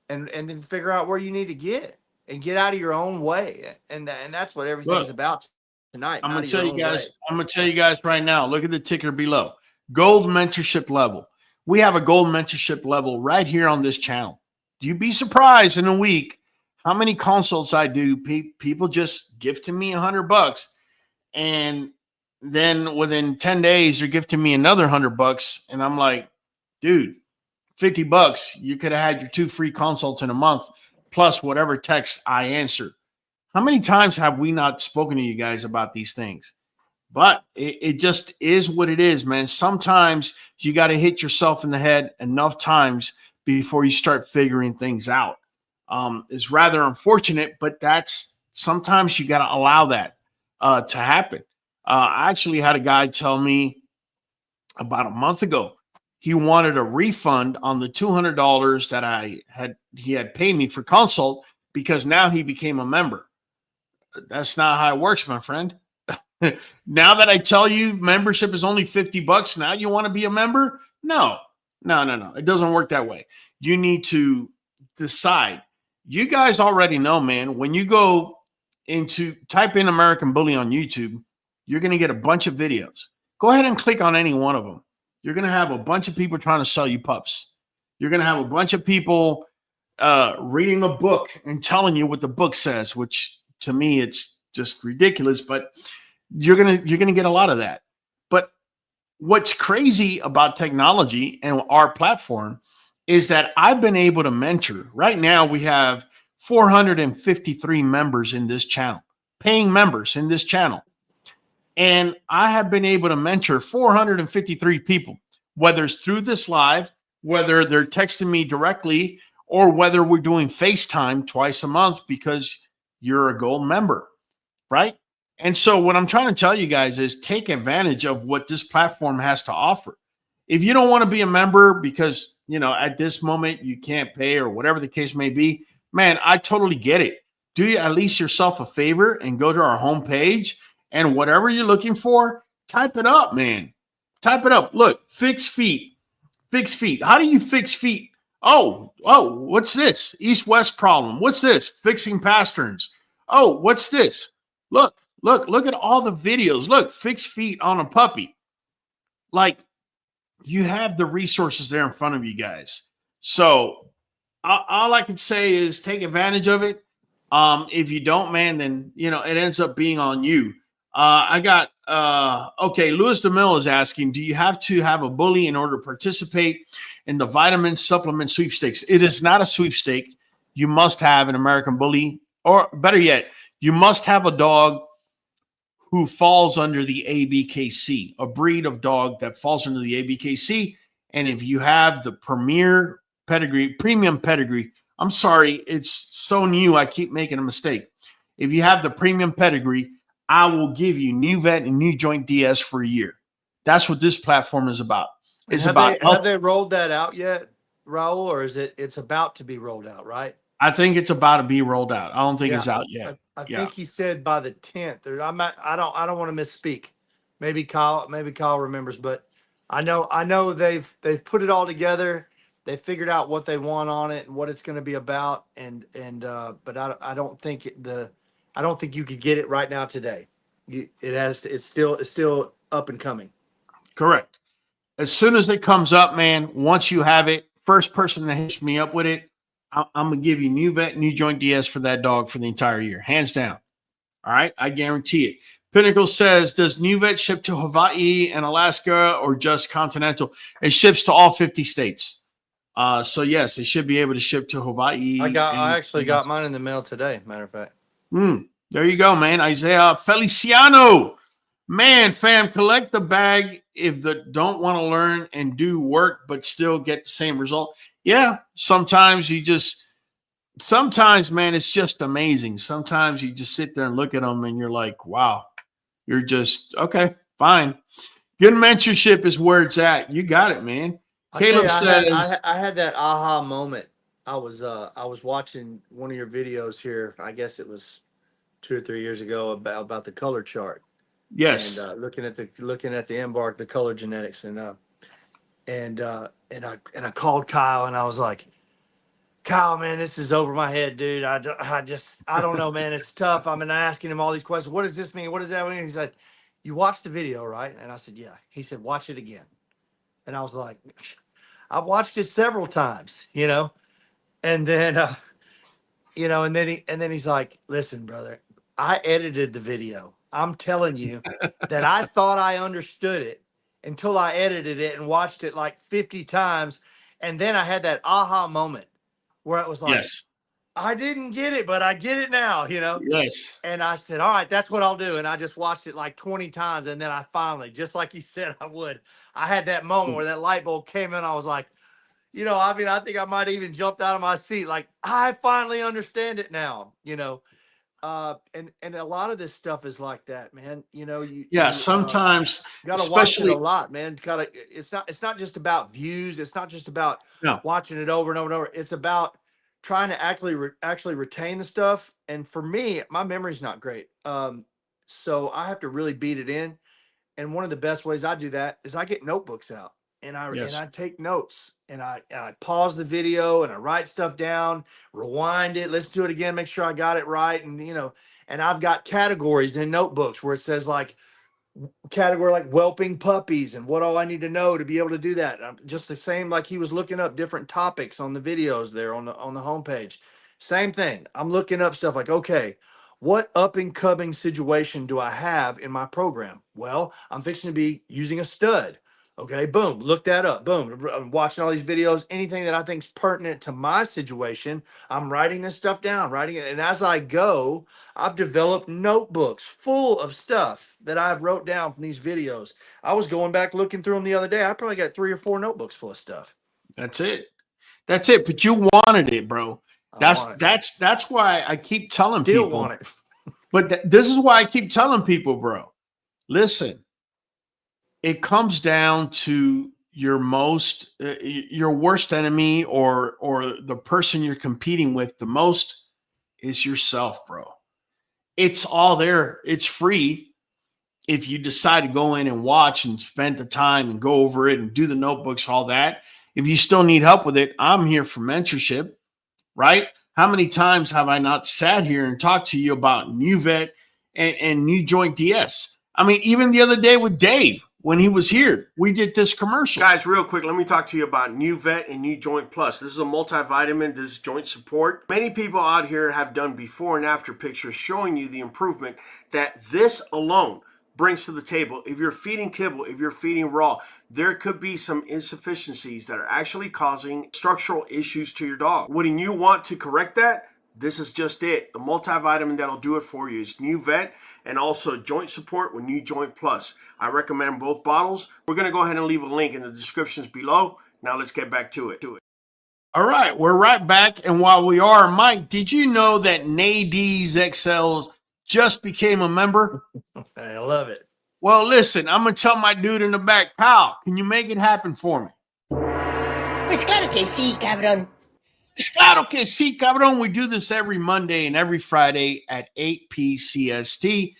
and then figure out where you need to get and get out of your own way. And that's what everything's about tonight. I'm gonna tell you guys. I'm gonna tell you guys right now. Look at the ticker below. Gold mentorship level. We have a gold mentorship level right here on this channel. You'd be surprised in a week how many consults I do. People just gift to me $100, and then within 10 days you're gifting me another $100, and I'm like, dude, $50. You could have had your 2 free consults in a month, plus whatever text I answer. How many times have we not spoken to you guys about these things? But it just is what it is, man. Sometimes you got to hit yourself in the head enough times before you start figuring things out. It's rather unfortunate, but that's sometimes you got to allow that to happen. I actually had a guy tell me about a month ago he wanted a refund on the $200 that he had paid me for consult, because now he became a member. That's not how it works, my friend. Now that I tell you membership is only $50, now you want to be a member? No. It doesn't work that way. You need to decide. You guys already know, man, when you go into type in American Bully on YouTube, you're going to get a bunch of videos. Go ahead and click on any one of them. You're going to have a bunch of people trying to sell you pups. You're going to have a bunch of people reading a book and telling you what the book says, which to me, it's just ridiculous, but you're going to get a lot of that. But what's crazy about technology and our platform is that I've been able to mentor. Right now, we have 453 members in this channel, paying members in this channel. And I have been able to mentor 453 people, whether it's through this live, whether they're texting me directly, or whether we're doing FaceTime twice a month because you're a gold member, right? And so what I'm trying to tell you guys is take advantage of what this platform has to offer. If you don't want to be a member because, at this moment you can't pay or whatever the case may be, man, I totally get it. Do you at least yourself a favor and go to our homepage, and whatever you're looking for, type it up, man. Type it up. Look, fix feet. Fix feet. How do you fix feet? Oh, what's this? East-west problem. What's this? Fixing pasterns. Oh, what's this? Look at all the videos. Look, fix feet on a puppy. Like, you have the resources there in front of you guys. So all I can say is take advantage of it. If you don't, man, then, it ends up being on you. Louis DeMille is asking, do you have to have a bully in order to participate in the vitamin supplement sweepstakes? It is not a sweepstake. You must have an American Bully, or better yet, you must have a dog who falls under the ABKC, a breed of dog that falls under the ABKC. And if you have the premium pedigree, I'm sorry, it's so new, I keep making a mistake. If you have the premium pedigree, I will give you Nuvet NuJoint DS for a year. That's what this platform is about. Have they rolled that out yet, Raul, or is it's about to be rolled out, right? I think it's about to be rolled out. I don't think it's out yet. I think he said by the 10th. I don't want to misspeak. Maybe Kyle remembers, but I know they've put it all together. They figured out what they want on it and what it's going to be about, but I don't think you could get it right now today. It's still up and coming. Correct. As soon as it comes up, man, once you have it, first person that hits me up with it, I'm going to give you Nuvet NuJoint DS for that dog for the entire year. Hands down. All right. I guarantee it. Pinnacle says, does Nuvet ship to Hawaii and Alaska or just continental? It ships to all 50 states. So yes, it should be able to ship to Hawaii. I actually got mine in the mail today. Matter of fact. There you go, man. Isaiah Feliciano. Man, fam, collect the bag if they don't want to learn and do work, but still get the same result. Yeah, sometimes you just sometimes, man, it's just amazing. Sometimes you just sit there and look at them and you're like, wow, you're just, okay, fine. Good mentorship is where it's at. You got it, man. Caleb says, I had that aha moment. I was watching one of your videos here. I guess it was 2 or 3 years ago about the color chart. yes. And looking at the embark, the color genetics, and I called Kyle and I was like, Kyle, man, this is over my head, dude. I don't know, man. It's tough. I've been asking him all these questions. What does this mean? What does that mean? He said, you watched the video, right? And I said, yeah. He said, watch it again. And I was like, I've watched it several times, you know? And then, and then he's like, listen, brother, I edited the video. I'm telling you that I thought I understood it until I edited it and watched it like 50 times. And then I had that aha moment where it was like, Yes. I didn't get it, but I get it now, you know? Yes. And I said, all right, that's what I'll do. And I just watched it like 20 times. And then I finally, just like he said I would, I had that moment where that light bulb came in. I was like, you know, I mean, I think I might have even jumped out of my seat. Like, I finally understand it now, you know? And a lot of this stuff is like that, man. You know, sometimes, gotta watch it especially a lot, man. It's not just about views. It's not just about no, watching it over and over and over. It's about trying to actually retain the stuff. And for me, my memory's not great. So I have to really beat it in. And one of the best ways I do that is I get notebooks out and yes. I take notes and I pause the video and I write stuff down, rewind it, listen to it again, make sure I got it right. And, you know, and I've got categories in notebooks where it says like category like whelping puppies and what all I need to know to be able to do that. Just the same, like he was looking up different topics on the videos there on the homepage. Same thing. I'm looking up stuff like, okay, what up and coming situation do I have in my program? Well, I'm fixing to be using a stud. Okay, boom, look that up. Boom, I'm watching all these videos. Anything that I think is pertinent to my situation, I'm writing this stuff down, writing it. And as I go, I've developed notebooks full of stuff that I've wrote down from these videos. I was going back looking through them the other day. I probably got 3 or 4 notebooks full of stuff. That's it. That's it. But you wanted it, bro. That's why I keep telling Still people. want it. But this is why I keep telling people, bro. Listen, it comes down to your worst enemy or the person you're competing with the most is yourself, bro. It's all there. It's free. If you decide to go in and watch and spend the time and go over it and do the notebooks, all that. If you still need help with it, I'm here for mentorship, right? How many times have I not sat here and talked to you about Nuvet and NuJoint DS? I mean, even the other day with Dave, when he was here, we did this commercial. Guys, real quick, let me talk to you about Nuvet and NuJoint Plus. This is a multivitamin. This is joint support. Many people out here have done before and after pictures showing you the improvement that this alone brings to the table. If you're feeding kibble, if you're feeding raw, there could be some insufficiencies that are actually causing structural issues to your dog. Wouldn't you want to correct that? This is just it. The multivitamin that'll do it for you is Nuvet and also joint support with NuJoint Plus. I recommend both bottles. We're going to go ahead and leave a link in the descriptions below. Now let's get back to it. All right, we're right back. And while we are, Mike, did you know that Nadies XLs just became a member? I love it. Well, listen, I'm going to tell my dude in the back, Kyle, can you make it happen for me? Pues claro que sí, cabrón. It's claro que sí, cabrón. We do this every Monday and every Friday at 8 p.c.s.t.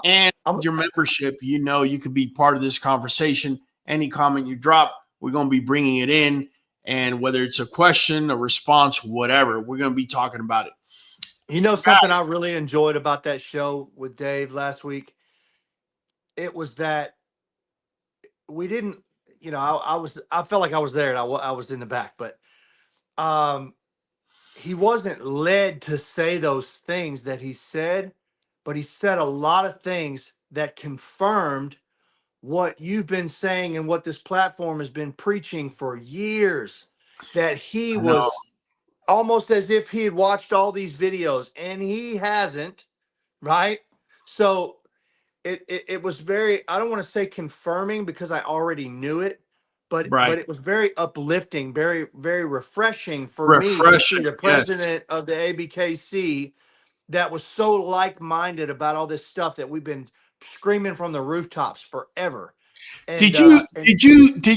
And with your membership, you know you could be part of this conversation. Any comment you drop, we're going to be bringing it in. And whether it's a question, a response, whatever, we're going to be talking about it. You know something I really enjoyed about that show with Dave last week? It was that we didn't, you know, I felt like I was there and I was in the back, but he wasn't led to say those things that he said, but he said a lot of things that confirmed what you've been saying and what this platform has been preaching for years, that he was almost as if he had watched all these videos and he hasn't, right? So it was very, I don't want to say confirming because I already knew it, but it was very uplifting, very, very refreshing for me to see Refreshing. the Yes. president of the ABKC that was so like-minded about all this stuff that we've been screaming from the rooftops forever. And, did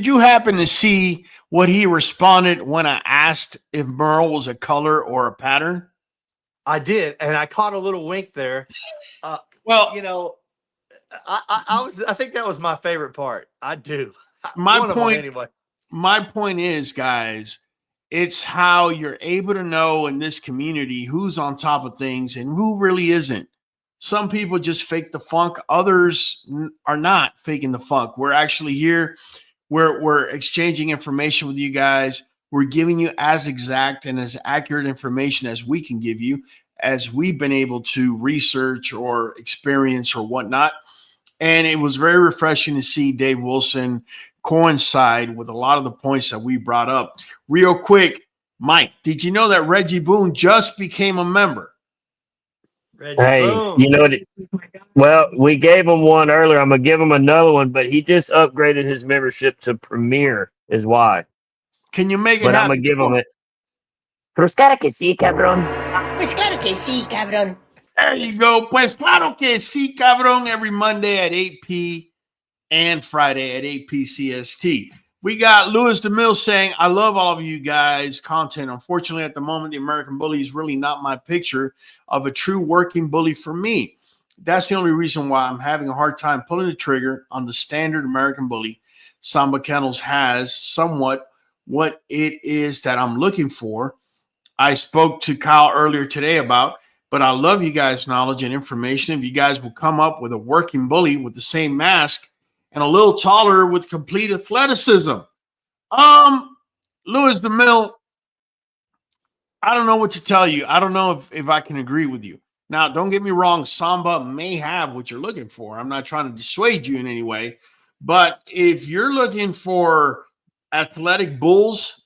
you happen to see what he responded when I asked if Merle was a color or a pattern? I did, and I caught a little wink there. Well, You know, I think that was my favorite part. I do. my One of them point anyway. my point is, guys, it's how you're able to know in this community who's on top of things and who really isn't. Some people just fake the funk. Others are not faking the funk. We're actually here. We're exchanging information with you guys. We're giving you as exact and as accurate information as we can give you, as we've been able to research or experience or whatnot. And it was very refreshing to see Dave Wilson coincide with a lot of the points that we brought up. Real quick, Mike, did you know that Reggie Boone just became a member? Reggie Hey, Boone. you know what? Well, we gave him one earlier. I'm gonna give him another one, but he just upgraded his membership to Premier, is why. Can you make it But I'm happen? gonna give him it. Pero es cara que sí, cabrón. Pues claro que sí, cabrón. There you go. Pues claro que sí, cabrón. Every Monday at 8 p and Friday at 8 p CST. We got Louis DeMille saying, I love all of you guys' content. Unfortunately, at the moment, the American Bully is really not my picture of a true working bully for me. That's the only reason why I'm having a hard time pulling the trigger on the standard American Bully. Samba Kennels has somewhat what it is that I'm looking for. I spoke to Kyle earlier today about, but I love you guys' knowledge and information. If you guys will come up with a working bully with the same mask and a little taller with complete athleticism. Louis DeMille, I don't know what to tell you. I don't know if I can agree with you. Now, don't get me wrong. Samba may have what you're looking for. I'm not trying to dissuade you in any way. But if you're looking for athletic bulls,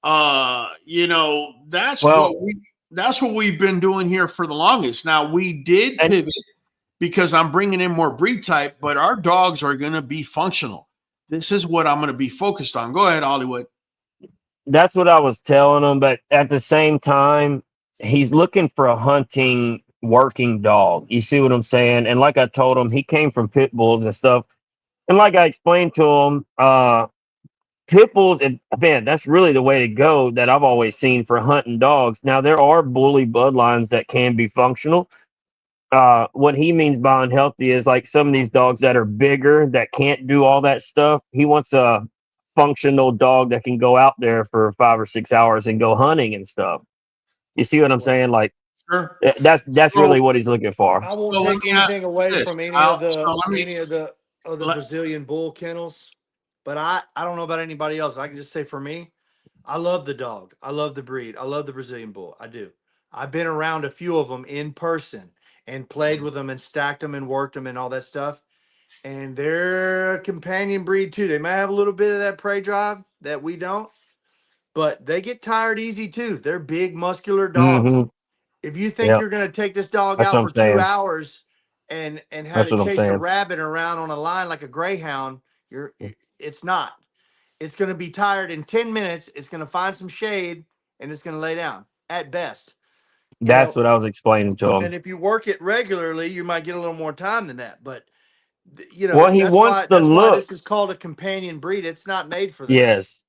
you know, that's what we've been doing here for the longest. Now, we did pivot because I'm bringing in more breed type, but our dogs are going to be functional. This is what I'm going to be focused on. Go ahead, Hollywood. That's what I was telling him, but at the same time, he's looking for a hunting working dog. You see what I'm saying? And like I told him, he came from pit bulls and stuff. And like I explained to him, pit bulls, and man, that's really the way to go that I've always seen for hunting dogs. Now, there are bully bloodlines that can be functional. What he means by unhealthy is like some of these dogs that are bigger that can't do all that stuff. He wants a functional dog that can go out there for 5 or 6 hours and go hunting and stuff. You see what I'm saying? Like, Sure. That's really what he's looking for. I won't take anything away from any of the Brazilian bull kennels, but I don't know about anybody else. I can just say for me, I love the dog. I love the breed. I love the Brazilian bull. I do. I've been around a few of them in person and played with them and stacked them and worked them and all that stuff. And they're a companion breed too. They may have a little bit of that prey drive that we don't, but they get tired easy too. They're big, muscular dogs. Mm-hmm. If you think you're going to take this dog That's out what for I'm 2 saying. hours and have That's it what I'm chase a saying. rabbit around on a line like a greyhound, it's not. It's going to be tired in 10 minutes. It's going to find some shade and it's going to lay down at best. That's what I was explaining to him. And if you work it regularly, you might get a little more time than that. But Well, he wants the why look. this is called a companion breed. It's not made for that. Yes.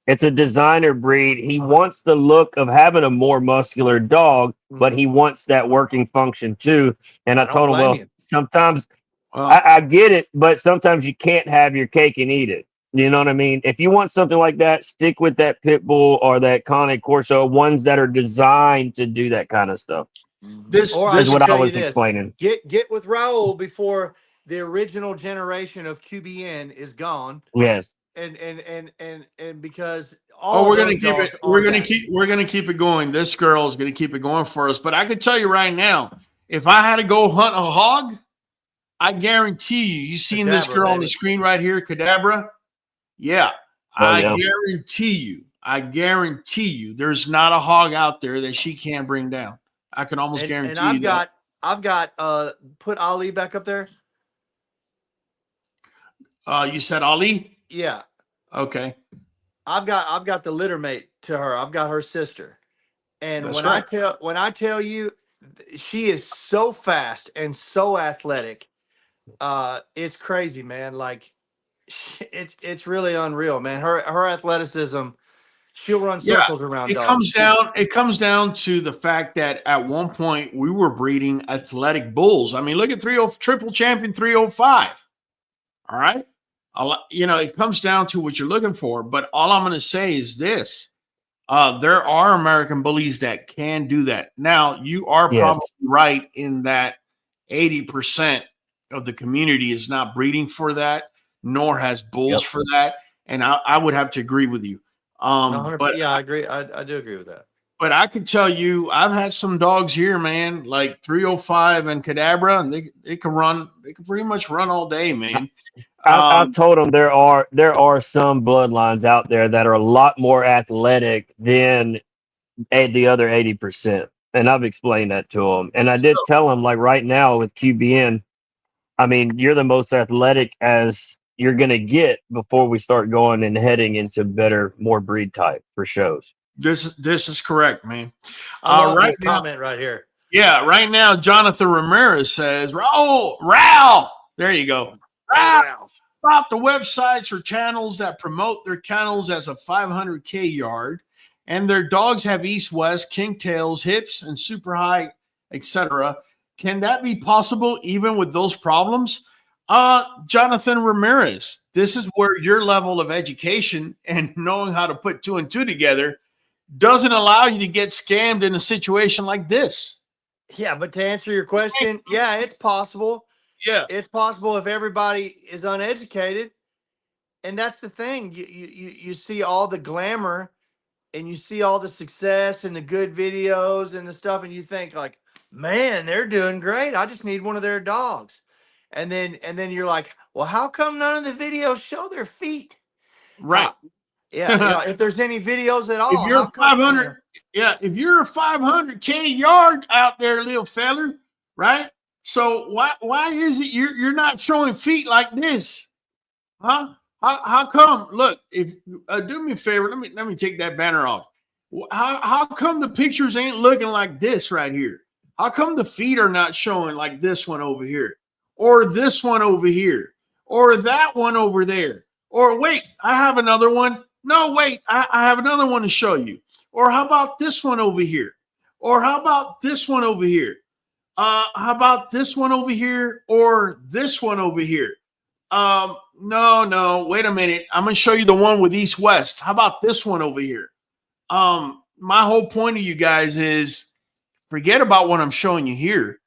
It's a designer breed. He wants the look of having a more muscular dog, but he wants that working function too. And I told him, well, sometimes I get it, but sometimes you can't have your cake and eat it. You know what I mean? If you want something like that, stick with that pit bull or that Cane Corso, ones that are designed to do that kind of stuff. This is what I was explaining. Get with Raul before the original generation of QBN is gone. Yes. And because we're gonna keep it going. This girl is gonna keep it going for us. But I can tell you right now, if I had to go hunt a hog, I guarantee you seen this girl on the screen right here, Cadabra. Yeah, I guarantee you, there's not a hog out there that she can't bring down. I can almost guarantee you that. I've got put Ali back up there. You said Ali? Yeah. Okay. I've got the litter mate to her. I've got her sister. And That's when right. I tell you, she is so fast and so athletic. It's crazy, man. Like it's really unreal, man. Her athleticism, she'll run Yeah. circles around It dogs. comes down to the fact that at one point we were breeding athletic bulls. I mean, look at triple champion 305. All right. It comes down to what you're looking for. But all I'm going to say is this. There are American bullies that can do that. Now, you are Yes. probably right in that 80% of the community is not breeding for that, nor has bulls Yep. for that. And I would have to agree with you. But Yeah, I agree. I do agree with that. But I can tell you, I've had some dogs here, man, like 305 and Cadabra, and they can run. They can pretty much run all day, man. I've told them there are some bloodlines out there that are a lot more athletic than the other 80%, and I've explained that to them. And I did tell them, like right now with QBN, I mean, you're the most athletic as you're gonna get before we start going and heading into better, more breed type for shows. This is correct, man. I love Right this now, comment right here. yeah, right now, Jonathan Ramirez says, "Oh, Ral, there you go, Ral." About the websites or channels that promote their kennels as a 500K yard, and their dogs have east-west, king-tails, hips, and super high, etc. Can that be possible even with those problems? Jonathan Ramirez, this is where your level of education and knowing how to put two and two together doesn't allow you to get scammed in a situation like this. Yeah, but to answer your question, yeah, it's possible. Yeah. It's possible if everybody is uneducated. And that's the thing. You see all the glamour and you see all the success and the good videos and the stuff, and you think like, man, they're doing great. I just need one of their dogs. And then you're like, well, how come none of the videos show their feet? Right. Yeah, if there's any videos at all, If you're how come, 500, yeah, if you're a 500K yard out there, little feller, right? So why is it you're not showing feet like this, huh? How come? Look, if do me a favor, let me take that banner off. How come the pictures ain't looking like this right here? How come the feet are not showing like this one over here, or this one over here, or that one over there? Or wait, I have another one. No, wait, I have another one to show you. Or how about this one over here? Or how about this one over here? How about this one over here or this one over here? No, wait a minute. I'm going to show you the one with East West. How about this one over here? My whole point of you guys is forget about what I'm showing you here.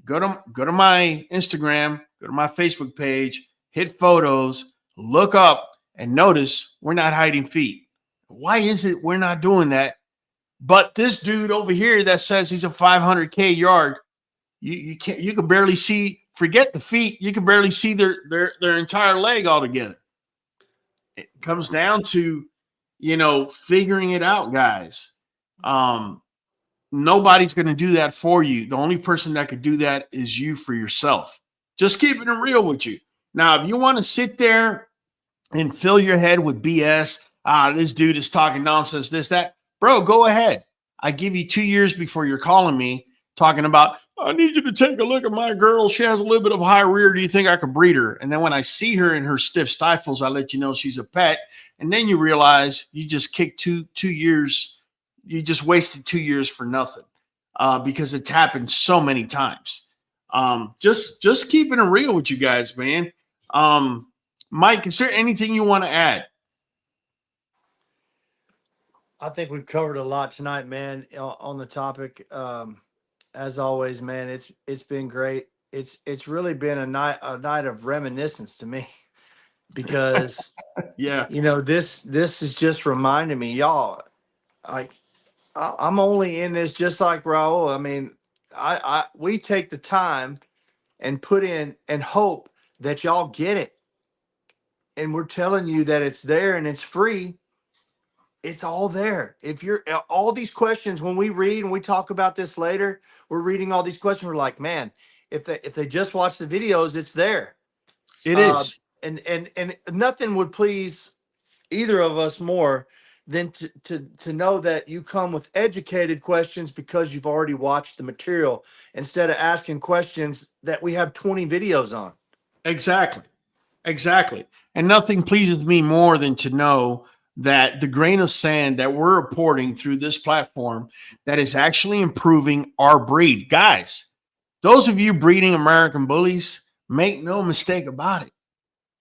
Go to my Instagram, go to my Facebook page, hit photos, look up, and notice we're not hiding feet. Why is it we're not doing that? But this dude over here that says he's a 500K yard, you can barely see. Forget the feet. You can barely see their entire leg altogether. It comes down to, figuring it out, guys. Nobody's going to do that for you. The only person that could do that is you for yourself. Just keeping it real with you. Now, if you want to sit there and fill your head with BS, this dude is talking nonsense, this, that, bro, go ahead. I give you 2 years before you're calling me talking about, I need you to take a look at my girl. She has a little bit of high rear. Do you think I could breed her? And then when I see her in her stiff stifles, I let you know she's a pet. And then you realize you just kicked two years. You just wasted 2 years for nothing because it's happened so many times. Just keeping it real with you guys, man. Mike, is there anything you want to add? I think we've covered a lot tonight, man, on the topic. As always, man, it's been great. It's really been a night of reminiscence to me because Yeah, this is just reminding me, y'all, like I'm only in this just like Raul. I mean, we take the time and put in and hope that y'all get it. And we're telling you that it's there and it's free. It's all there. If you're all these questions, when we read and we talk about this later, we're reading all these questions. We're like, man, if they just watch the videos, it's there. it is. And nothing would please either of us more than to know that you come with educated questions because you've already watched the material instead of asking questions that we have 20 videos on. Exactly. Exactly. And nothing pleases me more than to know that the grain of sand that we're reporting through this platform that is actually improving our breed. Guys, those of you breeding American bullies, make no mistake about it.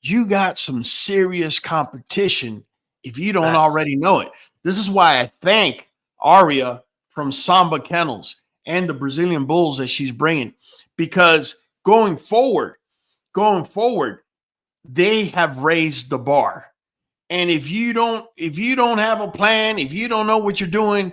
You got some serious competition if you don't Facts. already know it. This is why I thank Aria from Samba Kennels and the Brazilian bulls that she's bringing, because going forward, they have raised the bar. And if you don't have a plan, if you don't know what you're doing,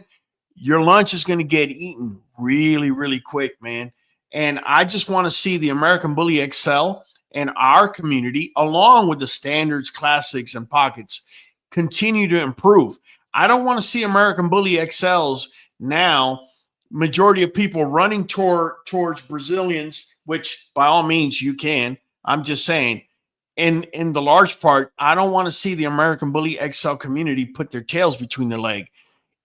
your lunch is going to get eaten really, really quick, man. And I just want to see the American Bully excel and our community, along with the standards, classics, and pockets, continue to improve. I don't want to see American Bully excels now. Majority of people running towards Brazilians, which by all means you can. I'm just saying, in the large part, I don't want to see the American Bully XL community put their tails between their leg.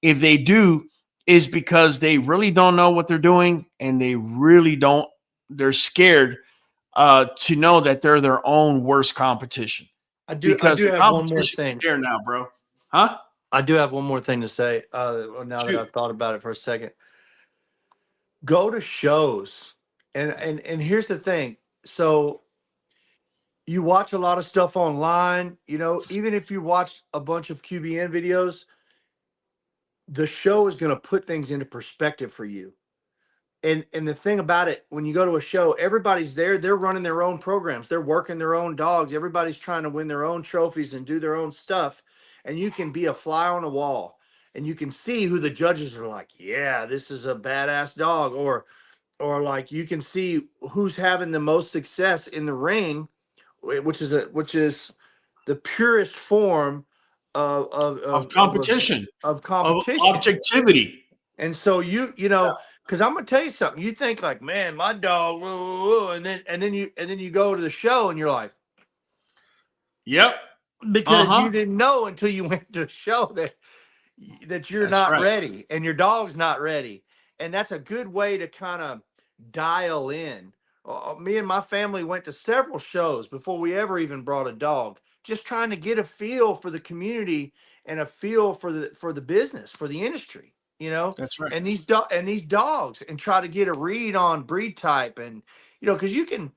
If they do, is because they really don't know what they're doing, and they're scared to know that they're their own worst competition. I do Because have one more competition thing. is there now, bro. Huh? I do have one more thing to say. Now Shoot. that I've thought about it for a second, go to shows, and here's the thing. So you watch a lot of stuff online. You know, even if you watch a bunch of QBN videos, the show is going to put things into perspective for you. And the thing about it, when you go to a show, everybody's there. They're running their own programs. They're working their own dogs. Everybody's trying to win their own trophies and do their own stuff. And you can be a fly on the wall, and you can see who the judges are like, yeah, this is a badass dog. Or like you can see who's having the most success in the ring, which is the purest form Of competition, of of competition. objectivity. And so you know, because I'm gonna tell you something. You think like, man, my dog, whoa, whoa, and then you go to the show and you're like, Yep. because you didn't know until you went to the show that you're That's not right. ready and your dog's not ready. And that's a good way to kind of dial in. Me and my family went to several shows before we ever even brought a dog, just trying to get a feel for the community and a feel for the business, for the industry, you know. That's right. And these dogs, and try to get a read on breed type, and you know, because you can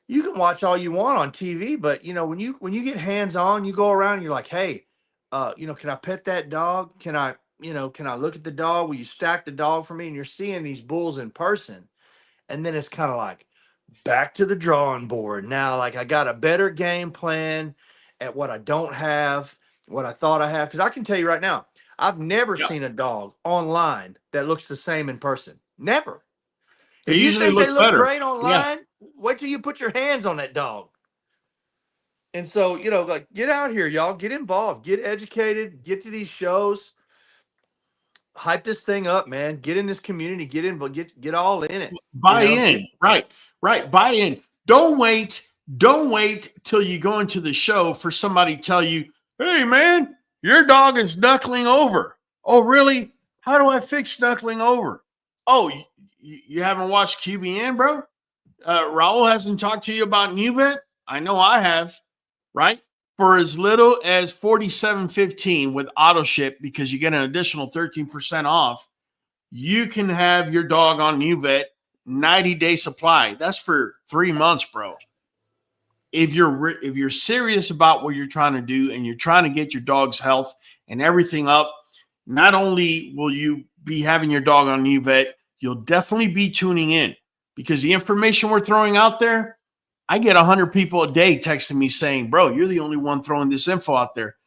watch all you want on TV, but you know, when you get hands on, you go around and you're like, hey, you know, can I pet that dog? Can I look at the dog? Will you stack the dog for me? And you're seeing these bulls in person, and then it's kind of like back to the drawing board. Now, like, I got a better game plan at what I don't have, what I thought I have. Because I can tell you right now, I've never seen a dog online that looks the same in person. Never. They If you usually think they look look better. great online, wait till you put your hands on that dog. And so, you know, like, get out here, y'all. Get involved. Get educated. Get to these shows. Hype this thing up, man. Get in this community. Get in. Get all in it. Buy in. Right. Buy in. Don't wait till you go into the show for somebody to tell you, hey, man, your dog is knuckling over. Oh, really? How do I fix knuckling over? Oh, you haven't watched QBN, bro? Raul hasn't talked to you about Nuvet? I know I have, right? For as little as $47.15 with auto ship, because you get an additional 13% off, you can have your dog on Nuvet 90-day supply. That's for 3 months, bro. If you're serious about what you're trying to do and you're trying to get your dog's health and everything up, not only will you be having your dog on Nuvet, you'll definitely be tuning in, because the information we're throwing out there, I get 100 people a day texting me saying, bro, you're the only one throwing this info out there.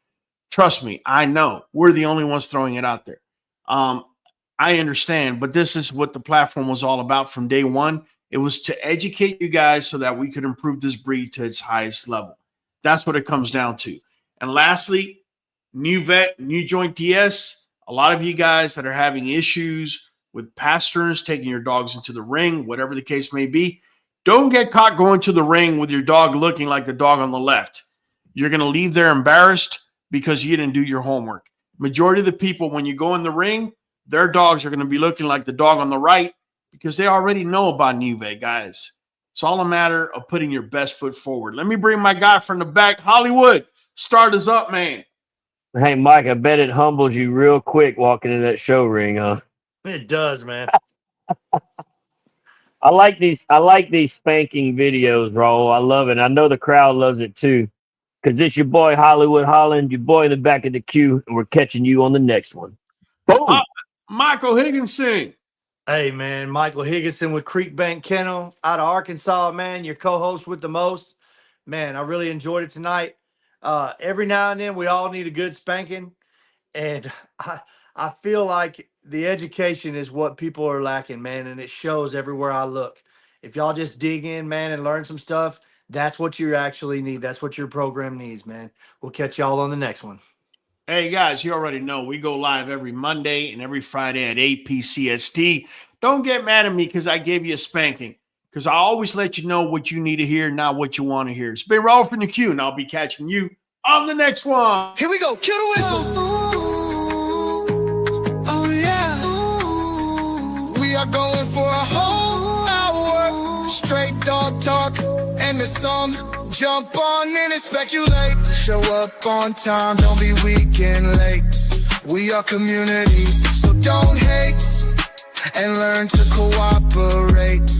Trust me, I know we're the only ones throwing it out there. I understand, but this is what the platform was all about from day one. It was to educate you guys so that we could improve this breed to its highest level. That's what it comes down to. And lastly, Nuvet NuJoint DS. A lot of you guys that are having issues with pasterns, taking your dogs into the ring, whatever the case may be, don't get caught going to the ring with your dog looking like the dog on the left. You're going to leave there embarrassed. because you didn't do your homework. Majority of the people, when you go in the ring, their dogs are going to be looking like the dog on the right because they already know about Nuvet, guys. It's all a matter of putting your best foot forward. Let me bring my guy from the back. Hollywood, start us up, man. Hey, Mike, I bet it humbles you real quick walking in that show ring, huh? It does, man. I like these spanking videos, Raul. I love it. I know the crowd loves it too. Cause it's your boy Hollywood Holland, your boy in the back of the queue, and we're catching you on the next one. Boom. Michael Higginson. Hey, man, Michael Higginson with QBN Kennel out of Arkansas, man. Your co-host with the most. Man, I really enjoyed it tonight. Every now and then, we all need a good spanking. And I feel like the education is what people are lacking, man, and it shows everywhere I look. If y'all just dig in, man, and learn some stuff, that's what you actually need. That's what your program needs, man. We'll catch y'all on the next one. Hey, guys, you already know we go live every Monday and every Friday at 8 p.m. Don't get mad at me because I gave you a spanking, because I always let you know what you need to hear, not what you want to hear. It's been Raul from the queue, and I'll be catching you on the next one. Here we go, kill the whistle. Oh yeah. We are going for a whole hour. Straight dog talk and the song. Jump on in and speculate. Show up on time, don't be weak and late. We are community, so don't hate. And learn to cooperate.